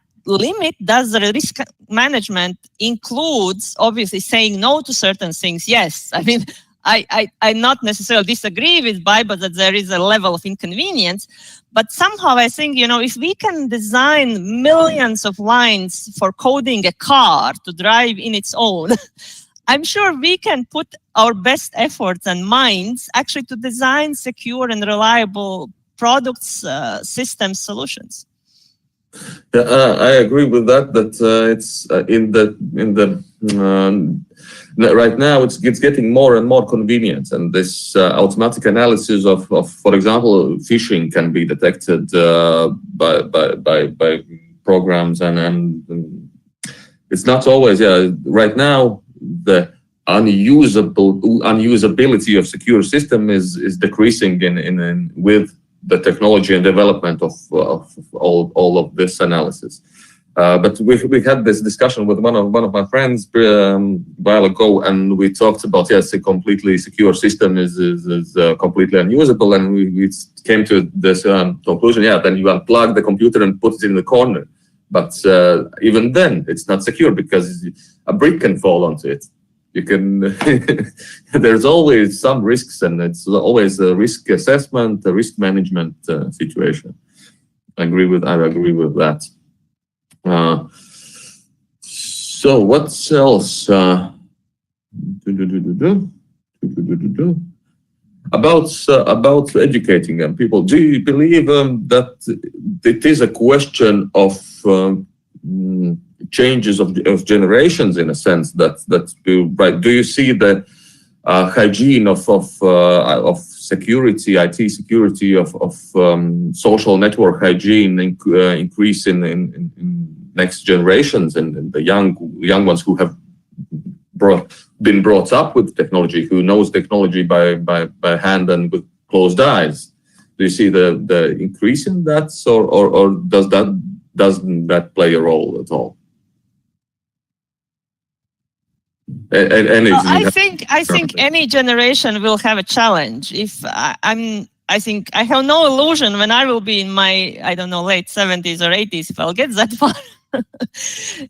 does the risk management includes obviously saying no to certain things? Yes. I mean, I not necessarily disagree with Baiba that there is a level of inconvenience, but somehow I think, if we can design millions of lines for coding a car to drive in its own, I'm sure we can put our best efforts and minds actually to design secure and reliable products, systems, solutions. Yeah, I agree with that. It's right now it's getting more and more convenient, and this automatic analysis of, for example, phishing can be detected by programs, and it's not always. Yeah, right now the unusability of secure system is decreasing with the technology and development of all of this analysis. But we had this discussion with one of my friends a while ago, and we talked about, yes, a completely secure system is completely unusable, and we came to this conclusion. Yeah, then you unplug the computer and put it in the corner. But even then, it's not secure because a brick can fall onto it. You can. There's always some risks, and it's always a risk assessment, a risk management situation. I agree with that. So what else? About educating people. Do you believe that it is a question of changes of generations, in a sense that right? Do you see the hygiene of security, IT security, of social network hygiene increase in next generations, and the young ones who have been brought up with technology, who knows technology by hand and with closed eyes? Do you see the increase in that, or doesn't that play a role at all? I think any generation will have a challenge. I think I have no illusion when I will be in my, late 70s or 80s, if I'll get that far.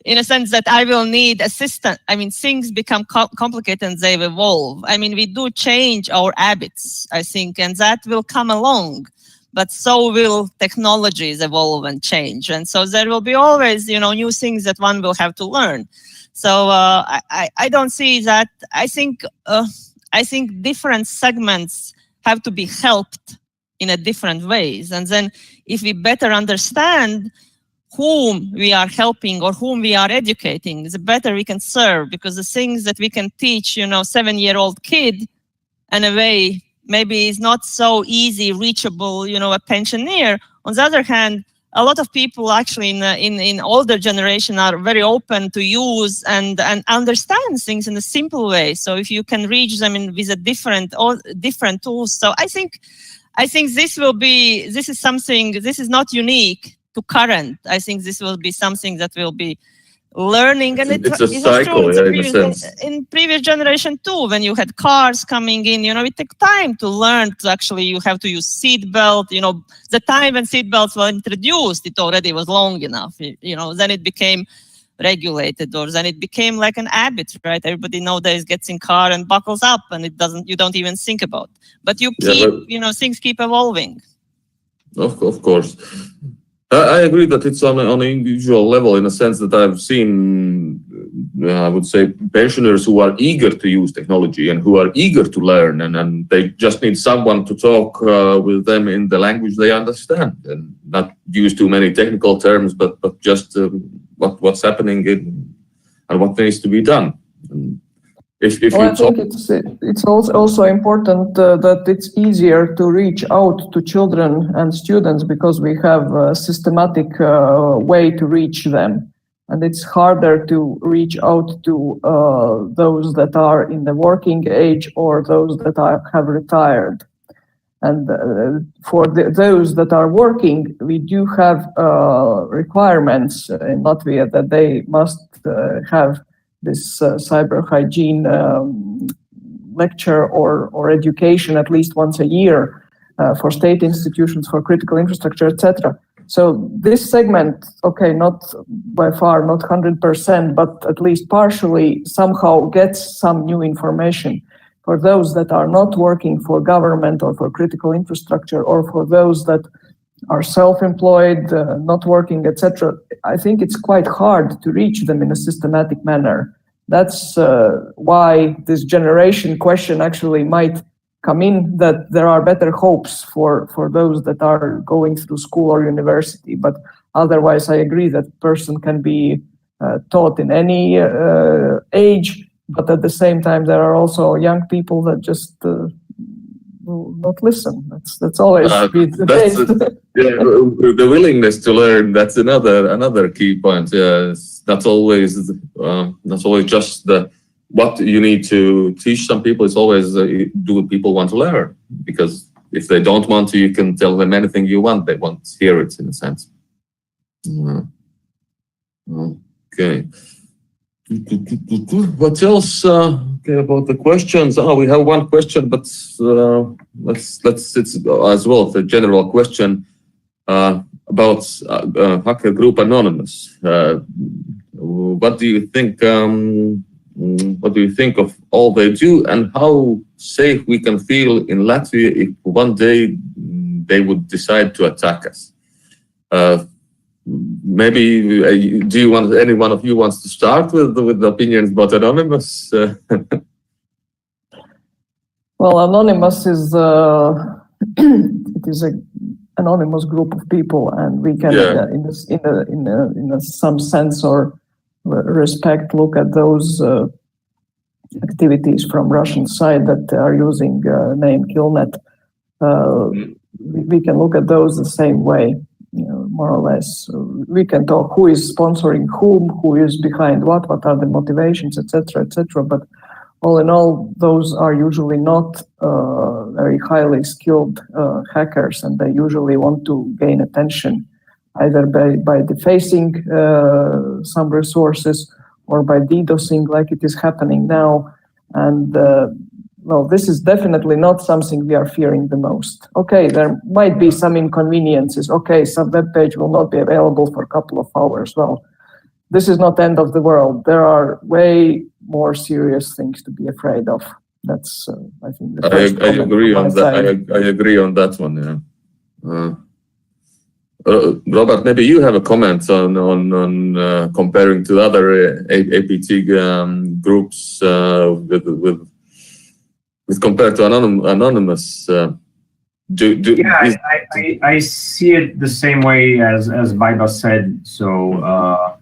In a sense that I will need assistance. I mean, things become complicated and they evolve. I mean, we do change our habits, I think, and that will come along. But so will technologies evolve and change. And so there will be always, new things that one will have to learn. So I don't see that. I think different segments have to be helped in a different ways. And then if we better understand whom we are helping or whom we are educating, the better we can serve, because the things that we can teach, 7-year-old kid in a way maybe is not so easy reachable, a pensioner. On the other hand, a lot of people actually in older generation are very open to use and understand things in a simple way. So if you can reach them with a different tools, so I think this is not unique to current. I think this will be something that will be learning, and it's a cycle, in a sense. In previous generation too, when you had cars coming in, it took time to learn to actually, you have to use seat belt. The time when seat belts were introduced, it already was long enough. Then it became regulated, or then it became like an habit, right? Everybody nowadays gets in car and buckles up, and you don't even think about. But things keep evolving. Of course. I agree that it's on an individual level, in a sense that I've seen, I would say, pensioners who are eager to use technology and who are eager to learn, and they just need someone to talk with them in the language they understand, and not use too many technical terms, but just what's happening and what needs to be done. And I think it's also important that it's easier to reach out to children and students because we have a systematic way to reach them. And it's harder to reach out to those that are in the working age or those that have retired. And for those that are working, we do have requirements in Latvia that they must have this cyber hygiene lecture or education at least once a year for state institutions, for critical infrastructure, etc. So this segment, okay, not by far, not 100%, but at least partially somehow gets some new information. For those that are not working for government or for critical infrastructure, or for those that are self-employed, not working, etc., I think it's quite hard to reach them in a systematic manner. That's why this generation question actually might come in, that there are better hopes for those that are going through school or university. But otherwise, I agree that person can be taught in any age, but at the same time, there are also young people that just will not listen. That's always been the case. The willingness to learn, that's another key point. Yes, that's always just what you need to teach some people. It's always do people want to learn? Because if they don't want to, you can tell them anything you want. They won't hear it, in a sense. Okay. What else? Okay, about the questions. We have one question, but let's it's as well the general question about hacker group Anonymous. What do you think? What do you think of all they do, and how safe we can feel in Latvia if one day they would decide to attack us? Maybe do you want any one of you wants to start with the opinions about Anonymous? Well, Anonymous is it is an anonymous group of people, and we can, in some sense or respect, look at those activities from Russian side that are using name Killnet. We can look at those the same way. More or less, we can talk who is sponsoring whom, who is behind what are the motivations, etc., etc. But all in all, those are usually not very highly skilled hackers, and they usually want to gain attention either by defacing some resources or by DDoSing, like it is happening now. And well, this is definitely not something we are fearing the most. Okay, there might be some inconveniences. Okay, some web page will not be available for a couple of hours. Well, this is not the end of the world. There are way more serious things to be afraid of. That's, I think, the first I agree on that. I agree on that one. Yeah. Robert, maybe you have a comment on comparing to other APT groups with compared to Anonymous. I see it the same way as Baiba said. So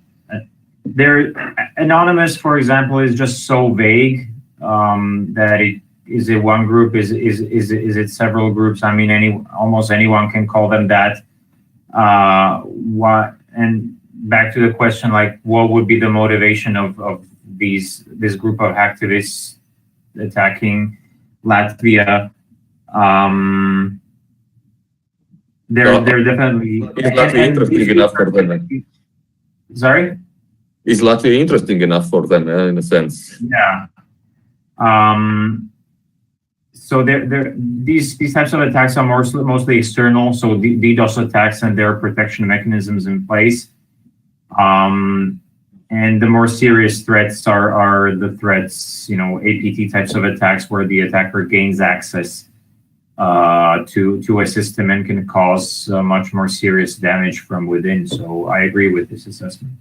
Anonymous, for example, is just so vague that is it one group? Is it several groups? I mean, almost anyone can call them that. And back to the question, like, what would be the motivation of this group of activists attacking Latvia? They're definitely. Is Latvia interesting enough for them? Sorry? Is Latvia interesting enough for them, in a sense? Yeah. So these types of attacks are mostly external, so DDoS attacks, and there are protection mechanisms in place. And And the more serious threats are the threats, APT types of attacks where the attacker gains access to a system and can cause much more serious damage from within. So I agree with this assessment.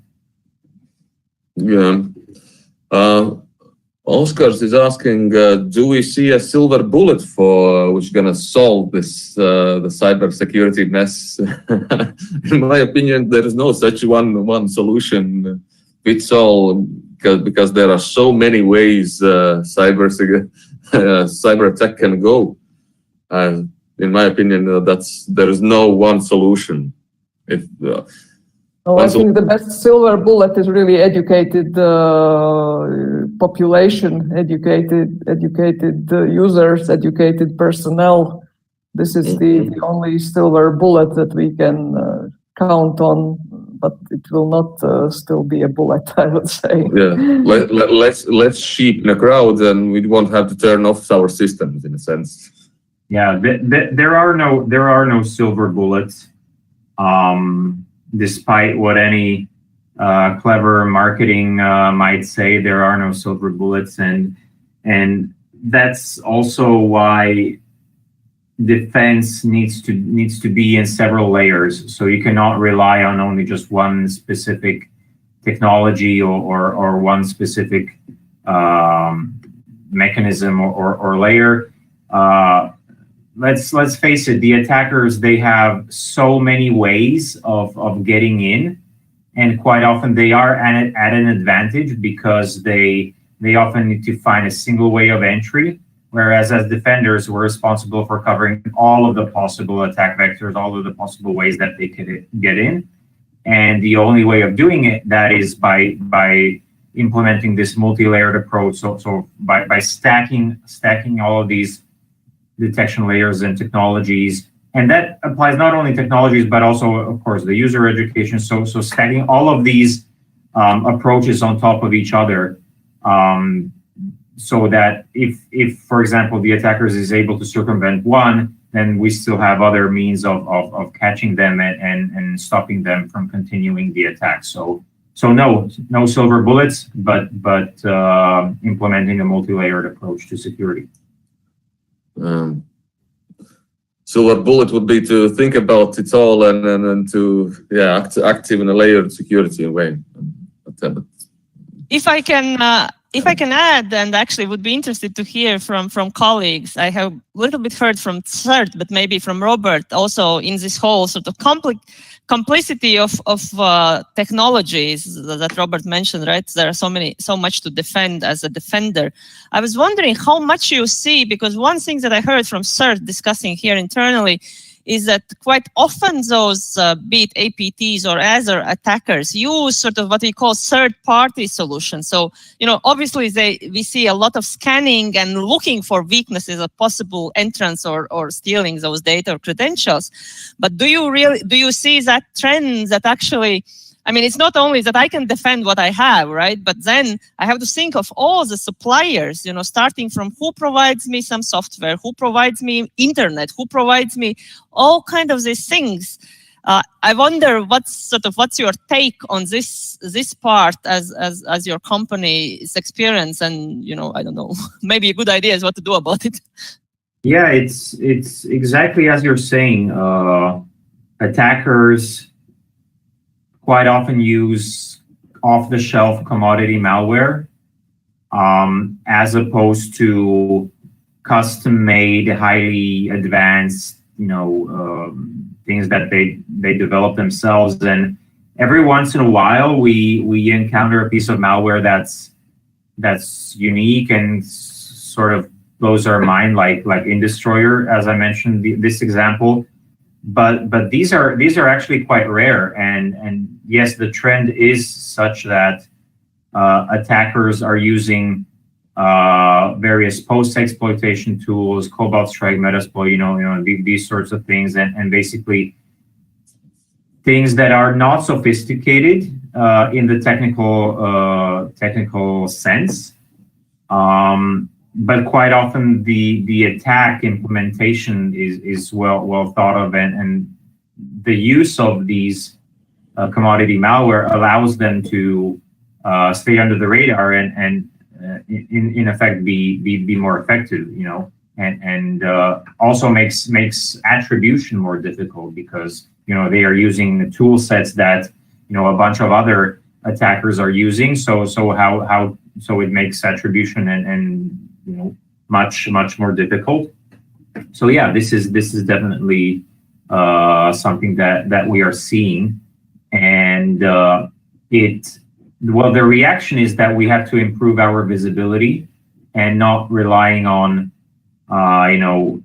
Yeah. Oscars is asking, do we see a silver bullet for which is going to solve this the cybersecurity mess? In my opinion, there is no such one solution fits all, because there are so many ways cyber attack can go. In my opinion, there is no one solution. I think the best silver bullet is really educated population, educated users, educated personnel. This is the only silver bullet that we can count on, but it will not still be a bullet, I would say. Yeah, less sheep in a crowd, and we won't have to turn off our systems in a sense. Yeah, there are no silver bullets. Despite what any clever marketing might say, there are no silver bullets, and that's also why defense needs to be in several layers. So you cannot rely on only just one specific technology or one specific mechanism or layer. Let's face it, the attackers, they have so many ways of getting in, and quite often they are at an advantage because they often need to find a single way of entry, whereas as defenders, we're responsible for covering all of the possible attack vectors, all of the possible ways that they could get in. And the only way of doing it, that is by implementing this multi-layered approach. So by stacking all of these detection layers and technologies, and that applies not only technologies but also, of course, the user education. So stacking all of these approaches on top of each other, so that if for example the attackers is able to circumvent one, then we still have other means of catching them and stopping them from continuing the attack. So no silver bullets, but implementing a multi-layered approach to security. Silver bullet would be to think about it all and to active in a layered security way. If I can add, and actually would be interested to hear from colleagues. I have a little bit heard from CERT, but maybe from Robert also in this whole sort of complicity of technologies that Robert mentioned, right? There are so much to defend as a defender. I was wondering how much you see, because one thing that I heard from CERT discussing here internally is that quite often those, be it APTs or other attackers, use sort of what we call third-party solutions. So, obviously we see a lot of scanning and looking for weaknesses of possible entrance or stealing those data or credentials. But do you see that trend that actually, it's not only that I can defend what I have, right? But then I have to think of all the suppliers, starting from who provides me some software, who provides me internet, who provides me all kind of these things. I wonder what's your take on this part as your company's experience, and I don't know, maybe a good idea is what to do about it. Yeah, it's exactly as you're saying. Attackers quite often use off-the-shelf commodity malware, as opposed to custom-made, highly advanced, things that they develop themselves. And every once in a while, we encounter a piece of malware that's unique and sort of blows our mind, like Indestroyer, as I mentioned this example. But these are actually quite rare, and yes, the trend is such that attackers are using various post-exploitation tools, Cobalt Strike, Metasploit, these sorts of things, and basically things that are not sophisticated in the technical sense. But quite often the attack implementation is well thought of, and the use of these commodity malware allows them to stay under the radar and in effect be more effective, you know, and also makes attribution more difficult because, you know, they are using the tool sets that, you know, a bunch of other attackers are using. So it makes attribution and you know, much more difficult. So yeah, this is definitely something that we are seeing, and the reaction is that we have to improve our visibility and not relying on you know,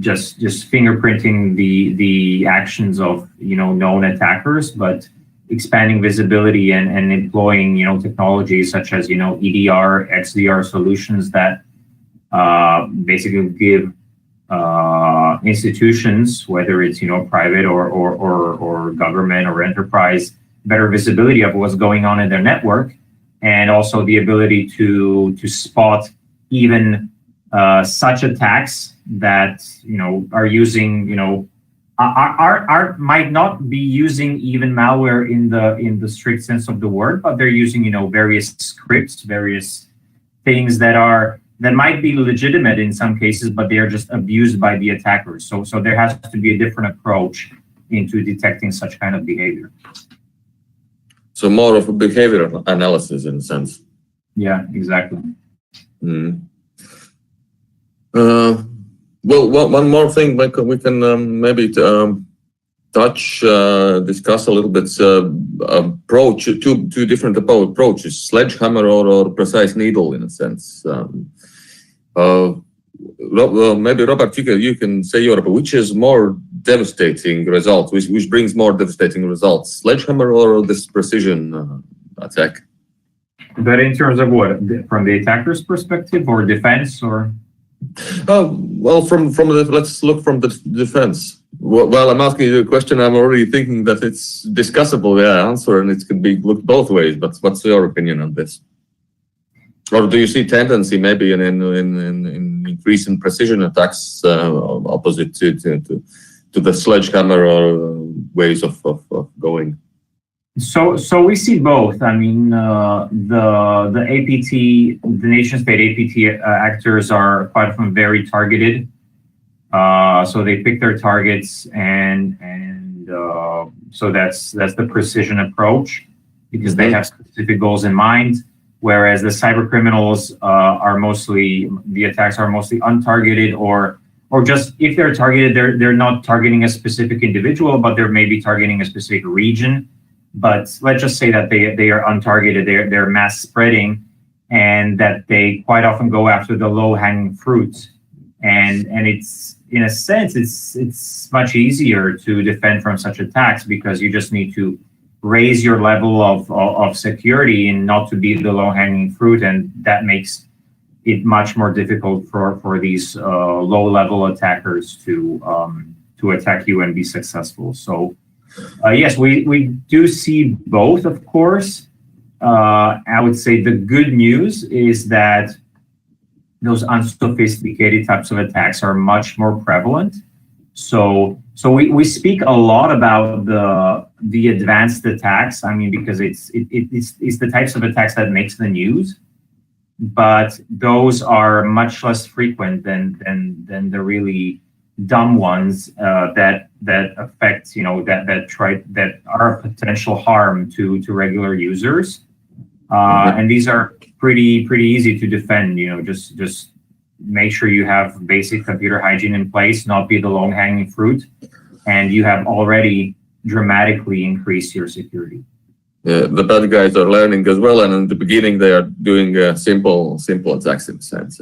just fingerprinting the actions of, you know, known attackers, but expanding visibility and employing, you know, technologies such as, you know, EDR, XDR solutions that basically give institutions, whether it's, you know, private or government or enterprise, better visibility of what's going on in their network, and also the ability to spot even such attacks that, you know, are using, you know, might not be using even malware in the strict sense of the word, but they're using, you know, various scripts, various things that might be legitimate in some cases, but they are just abused by the attackers. So there has to be a different approach into detecting such kind of behavior. So more of a behavioral analysis in a sense. Yeah, exactly. Well, one more thing we can maybe discuss a little bit. Approach two different approaches: sledgehammer or precise needle, in a sense. Maybe Robert, you can say which is more devastating results, which brings more devastating results: sledgehammer or this precision attack? But in terms of what, from the attacker's perspective or defense, or? Well, let's look from the defense. While I'm asking you a question, I'm already thinking that it's discussable, answer, and it could be looked both ways. But what's your opinion on this? Or do you see tendency maybe in increase in precision attacks opposite to the sledgehammer or ways of going? So we see both. I mean, the APT, the nation-state APT actors are quite often very targeted. So they pick their targets, and so that's the precision approach, because they have specific goals in mind. Whereas the cyber criminals the attacks are mostly untargeted, or just if they're targeted, they're not targeting a specific individual, but they're maybe targeting a specific region. But let's just say that they are untargeted, they're mass spreading, and that they quite often go after the low-hanging fruit. And it's, in a sense, it's much easier to defend from such attacks, because you just need to raise your level of security and not to be the low-hanging fruit, and that makes it much more difficult for these low-level attackers to attack you and be successful. So yes, we do see both, of course. I would say the good news is that those unsophisticated types of attacks are much more prevalent. So we speak a lot about the advanced attacks. I mean, because it's the types of attacks that makes the news, but those are much less frequent than the really dumb ones that affect, you know, that are a potential harm to regular users, and these are pretty easy to defend. You know, just make sure you have basic computer hygiene in place, not be the low-hanging fruit, and you have already dramatically increased your security. Yeah, the bad guys are learning as well, and in the beginning they are doing simple attacks in a sense.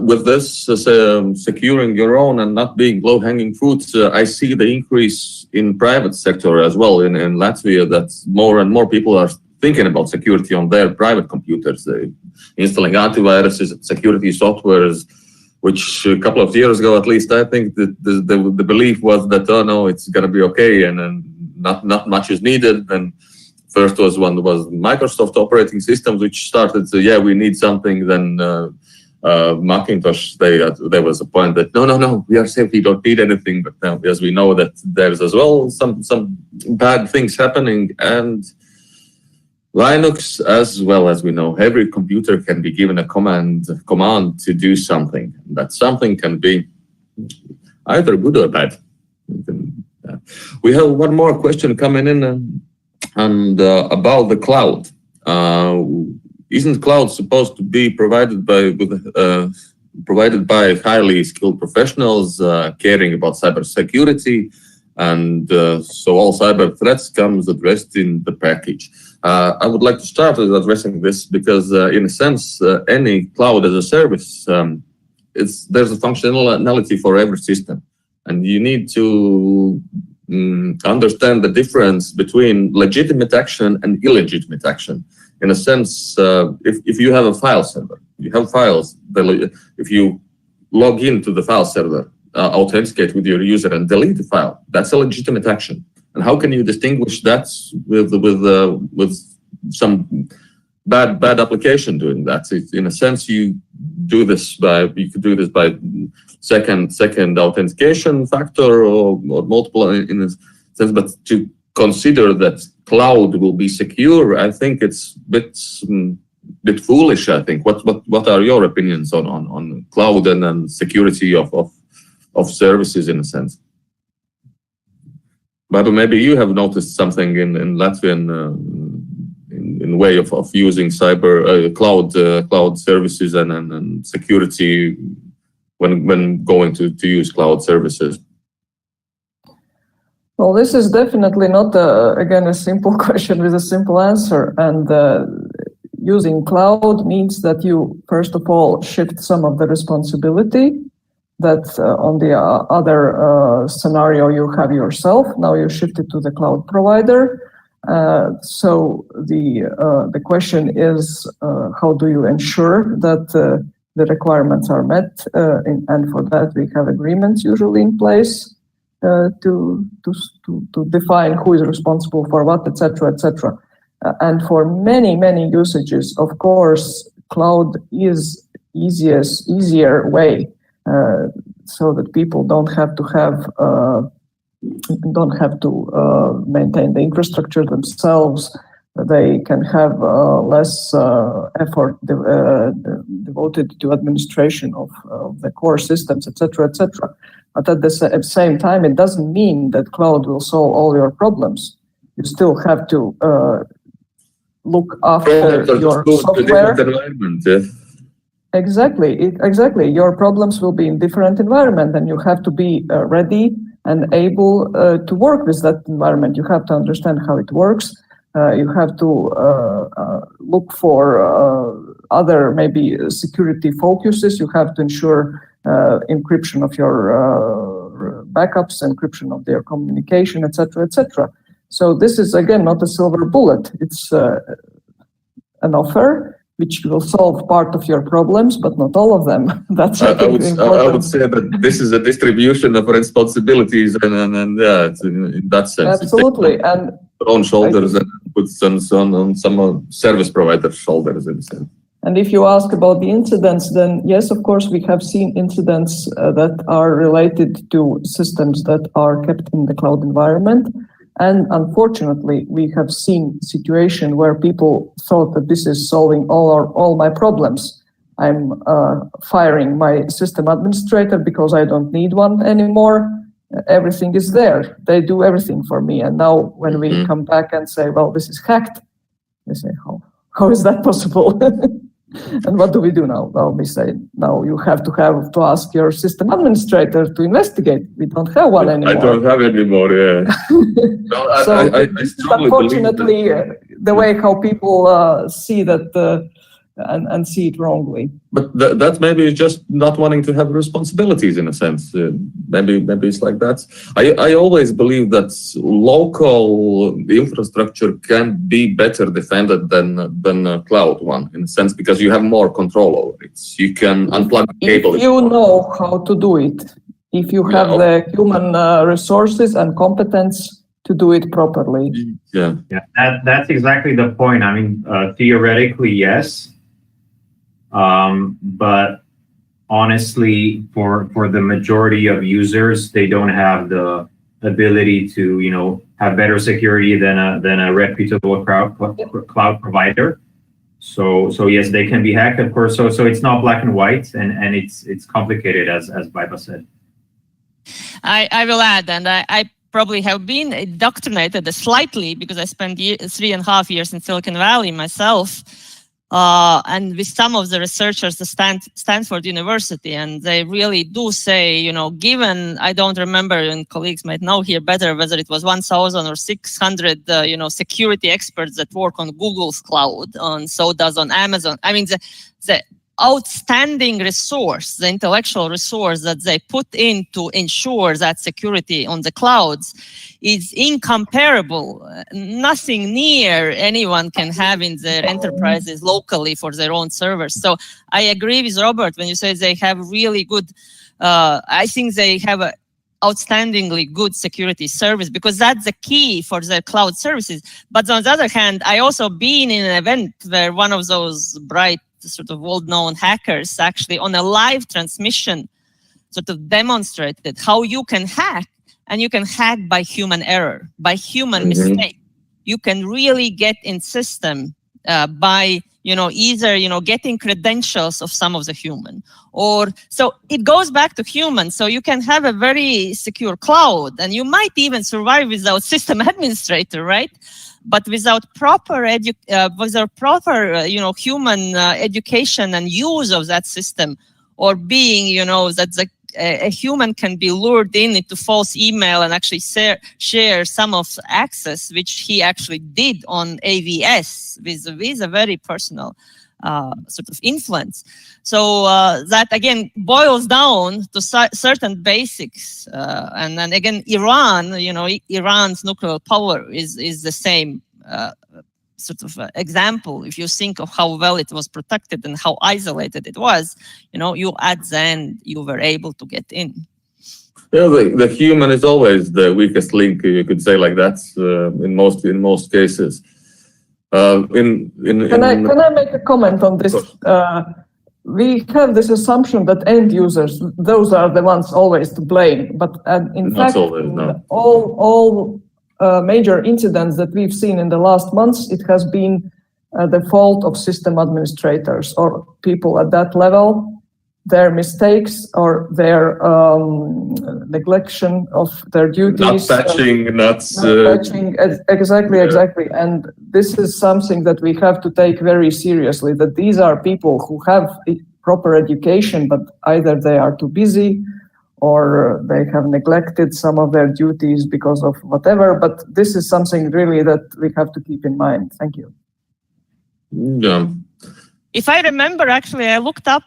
With this securing your own and not being low-hanging fruits, I see the increase in private sector as well in Latvia, that more and more people are thinking about security on their private computers. They're installing antiviruses, security softwares, which a couple of years ago, at least, I think that the belief was that, oh no, it's going to be okay, and not much is needed. And first was Microsoft operating systems, which started to, we need something. Then Macintosh, there was a point that no, we are safe, we don't need anything. But now, as we know, that there's as well some bad things happening, and Linux, as well as we know, every computer can be given a command to do something. That something can be either good or bad. We have one more question coming in and about the cloud. Isn't cloud supposed to be provided by highly skilled professionals caring about cybersecurity? And so all cyber threats comes addressed in the package. I would like to start with addressing this because, in a sense, any cloud as a service, there's a functionality for every system, and you need to understand the difference between legitimate action and illegitimate action. In a sense, if you have a file server, you have files. If you log into the file server, authenticate with your user and delete the file, that's a legitimate action. And how can you distinguish that with some bad application doing that? In a sense, you could do this by second authentication factor or multiple in a sense. But to consider that cloud will be secure, I think it's a bit foolish. I think. What are your opinions on cloud and security of services in a sense? But maybe you have noticed something in Latvian in way of using cloud services and security when going to use cloud services. Well, this is definitely not again a simple question with a simple answer. And using cloud means that you first of all shift some of the responsibility that on the other scenario you have yourself. Now you shift it to the cloud provider. So the question is, how do you ensure that the requirements are met? And for that we have agreements usually in place to define who is responsible for what, etc., etc. And for many usages, of course, cloud is easier way. So that people don't have to maintain the infrastructure themselves. They can have less effort devoted to administration of the core systems, etc., etc. But at the same time, it doesn't mean that cloud will solve all your problems. You still have to look after your software. Exactly. Your problems will be in different environment, and you have to be ready and able to work with that environment. You have to understand how it works. You have to look for other maybe security focuses. You have to ensure encryption of your backups, encryption of their communication, etc., etc. So this is again not a silver bullet. It's an offer which will solve part of your problems, but not all of them. That's I would say that this is a distribution of responsibilities, and in that sense, absolutely, and on shoulders and puts on some service providers' shoulders in a sense. And if you ask about the incidents, then yes, of course, we have seen incidents that are related to systems that are kept in the cloud environment. And unfortunately, we have seen a situation where people thought that this is solving all my problems. I'm firing my system administrator because I don't need one anymore. Everything is there. They do everything for me. And now when we come back and say, well, this is hacked, they say, how is that possible? And what do we do now? Well, we say, now you have to ask your system administrator to investigate. We don't have one anymore. I don't have anymore, yeah. Well, so I unfortunately, the way how people see that and see it wrongly. But that maybe is just not wanting to have responsibilities in a sense. Maybe it's like that. I always believe that local infrastructure can be better defended than a cloud one in a sense because you have more control over it. You can unplug the cable. If you know how to do it, if you have the human resources and competence to do it properly. Yeah. That's exactly the point. I mean, theoretically, yes. But honestly, for the majority of users, they don't have the ability to, have better security than a reputable cloud provider. So yes, they can be hacked, of course. So it's not black and white, and it's complicated, as Baiba said. I will add, and I probably have been indoctrinated slightly because I spent 3.5 years in Silicon Valley myself, and with some of the researchers at Stanford University, and they really do say, given, I don't remember, and colleagues might know here better, whether it was 1,000 or 600, security experts that work on Google's cloud, and so does on Amazon. I mean, the outstanding resource, the intellectual resource that they put in to ensure that security on the clouds is incomparable. Nothing near anyone can have in their enterprises locally for their own servers. So I agree with Robert when you say they have really good, I think they have a outstandingly good security service, because that's the key for the cloud services. But on the other hand, I also been in an event where one of those bright sort of well-known hackers actually on a live transmission sort of demonstrated how you can hack, and you can hack by human error, by human mistake. You can really get in system by either getting credentials of some of the human, or so it goes back to human. So you can have a very secure cloud, and you might even survive without system administrator, right? But without proper human education and use of that system, or being, that a human can be lured into false email and actually share some of the access, which he actually did on AWS with a very personal sort of influence. So that again boils down to certain basics, and then again Iran, Iran's nuclear power is the same sort of example. If you think of how well it was protected and how isolated it was, you at the end you were able to get in. Yeah, the human is always the weakest link. You could say like that in most cases. Can I make a comment on this? We have this assumption that end users, those are the ones always to blame. But in fact, always, no. all major incidents that we've seen in the last months, it has been the fault of system administrators or people at that level, their mistakes or their neglection of their duties. Not patching. Exactly. And this is something that we have to take very seriously, that these are people who have proper education, but either they are too busy or they have neglected some of their duties because of whatever. But this is something really that we have to keep in mind. Thank you. Yeah. If I remember, actually, I looked up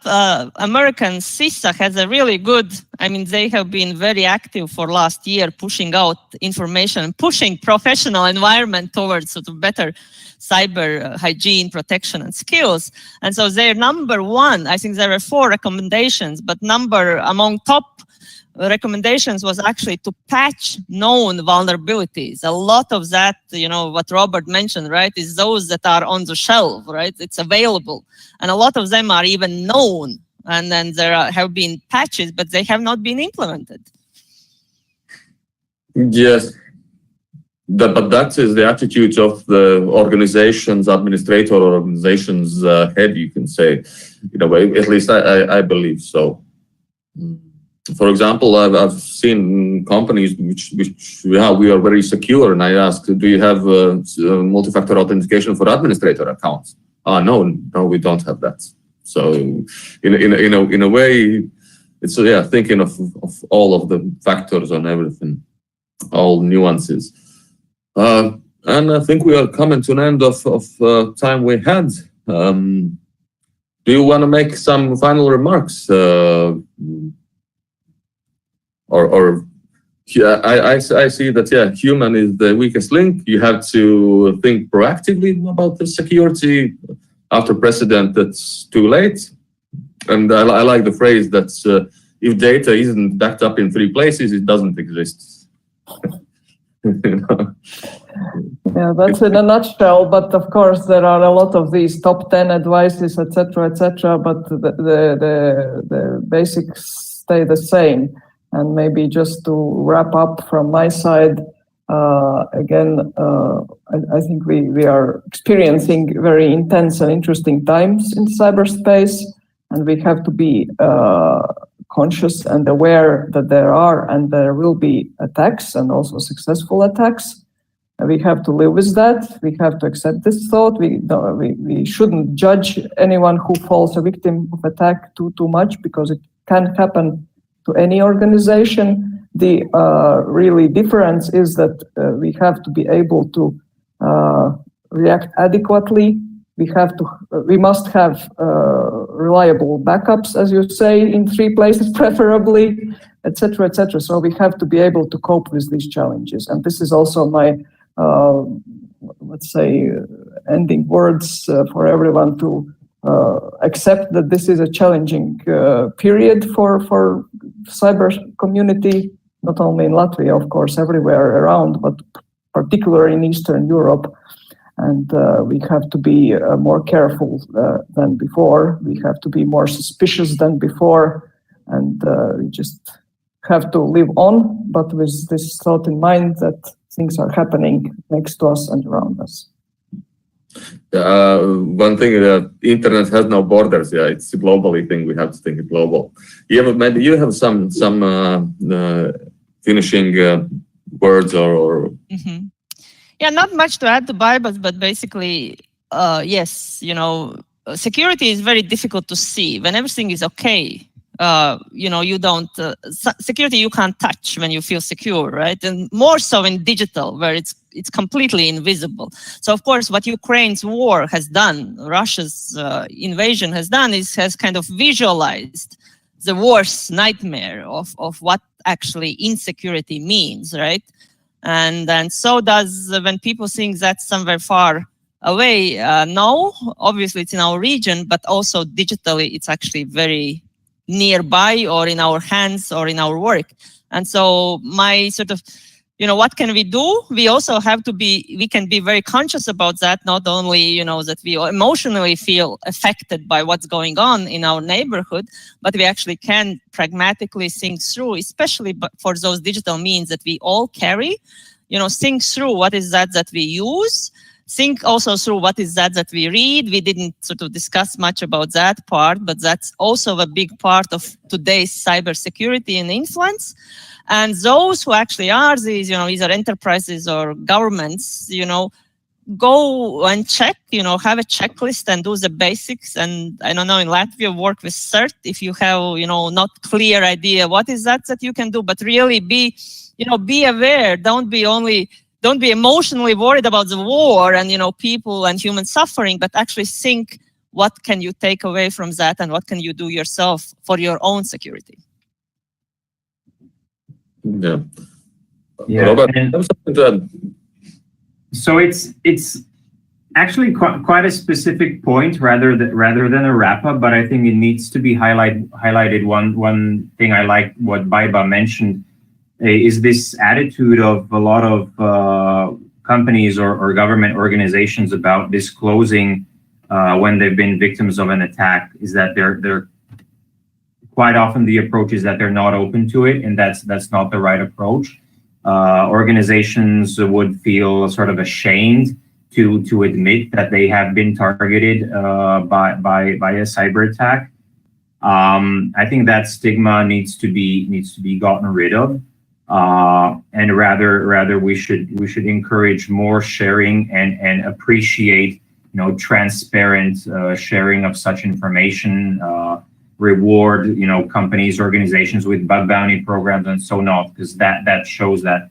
American CISA has a really good, they have been very active for last year, pushing out information, pushing professional environment towards sort of better cyber hygiene, protection, and skills. And so their number one, I think there were 4 recommendations, but among top recommendations was actually to patch known vulnerabilities. A lot of that, what Robert mentioned, right, is those that are on the shelf, right? It's available. And a lot of them are even known. And then there have been patches, but they have not been implemented. Yes. But that is the attitude of the organization's administrator or organization's head, you can say, in a way. At least I believe so. For example, I've seen companies which we are very secure, and I asked, do you have multi-factor authentication for administrator accounts? No, we don't have that. So in a way, it's thinking of all of the factors on everything, all nuances. And I think we are coming to an end of time we had. Do you want to make some final remarks? I see that, human is the weakest link. You have to think proactively about the security. After precedent, that's too late. And I like the phrase that if data isn't backed up in 3 places, it doesn't exist. Yeah, that's in a nutshell. But of course, there are a lot of these top 10 advices, etc., etc. But the basics stay the same. And maybe just to wrap up from my side, again, I think we are experiencing very intense and interesting times in cyberspace, and we have to be conscious and aware that there are and there will be attacks, and also successful attacks. And we have to live with that. We have to accept this thought. We shouldn't judge anyone who falls a victim of attack too much, because it can happen to any organization. The really difference is that we have to be able to react adequately. We must have reliable backups, as you say, in 3 places preferably, etc., etc. So we have to be able to cope with these challenges. And this is also my, let's say, ending words for everyone to accept that this is a challenging period for cyber community, not only in Latvia, of course, everywhere around, but particularly in Eastern Europe. And we have to be more careful than before. We have to be more suspicious than before. And we just have to live on, but with this thought in mind that things are happening next to us and around us. One thing, that internet has no borders. Yeah, it's a globally thing. We have to think it global. Yeah, maybe you have some finishing words or. Mm-hmm. Yeah, not much to add to Baiba's, but basically, yes, security is very difficult to see. When everything is okay, you don't, security you can't touch when you feel secure, right? And more so in digital, where it's completely invisible. So of course, what Ukraine's war has done, Russia's invasion has done, has kind of visualized the worst nightmare of what actually insecurity means, right? And so does when people think that's somewhere far away. No, obviously it's in our region, but also digitally, it's actually very nearby or in our hands or in our work. And so my sort of, what can we do? We also have to we can be very conscious about that, not only, that we emotionally feel affected by what's going on in our neighborhood, but we actually can pragmatically think through, especially for those digital means that we all carry, think through what is that we use, think also through what is that we read. We didn't sort of discuss much about that part, but that's also a big part of today's cybersecurity and influence. And those who actually are these, either enterprises or governments, go and check, have a checklist and do the basics. And I don't know, in Latvia, work with CERT if you have, not clear idea what is that you can do, but really be aware. Don't be emotionally worried about the war and, people and human suffering, but actually think, what can you take away from that and what can you do yourself for your own security? Yeah. Robert, so it's actually quite a specific point rather than a wrap up, but I think it needs to be highlighted. One thing I like what Baiba mentioned is this attitude of a lot of companies or government organizations about disclosing when they've been victims of an attack. Is that they're quite often the approach is that they're not open to it, and that's not the right approach. Organizations would feel sort of ashamed to admit that they have been targeted by a cyber attack. I think that stigma needs to be gotten rid of, and rather we should encourage more sharing and appreciate transparent sharing of such information. Reward companies, organizations with bug bounty programs and so on, because that shows that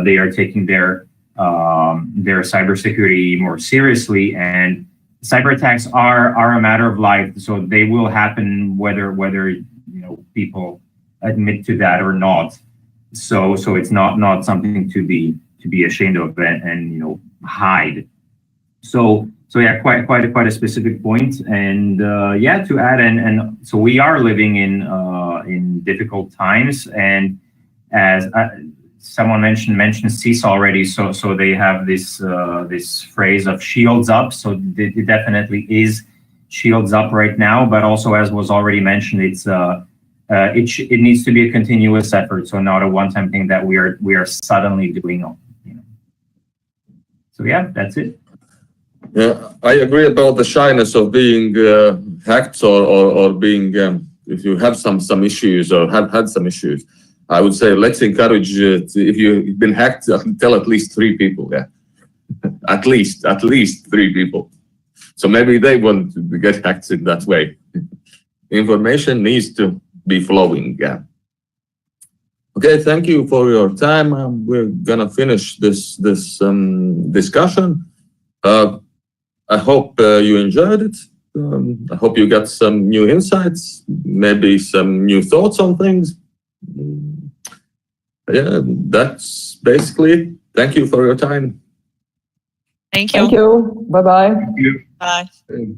they are taking their cybersecurity more seriously. And cyber attacks are a matter of life, so they will happen whether people admit to that or not. So it's not something to be ashamed of and hide. So yeah, quite a specific point, and to add, and so we are living in difficult times, and as someone mentioned CISA already, so they have this phrase of shields up. So it definitely is shields up right now, but also as was already mentioned, it's it needs to be a continuous effort, so not a one-time thing that we are suddenly doing. You know. So yeah, that's it. Yeah, I agree about the shyness of being hacked or being if you have some issues or have had some issues. I would say let's encourage if you've been hacked, tell at least 3 people. Yeah, at least 3 people. So maybe they won't get hacked in that way. Information needs to be flowing. Yeah. Okay, thank you for your time. We're gonna finish this discussion. I hope you enjoyed it. I hope you got some new insights, maybe some new thoughts on things. Yeah, that's basically it. Thank you for your time. Thank you. Thank you. Bye-bye. Thank you. Bye. Okay.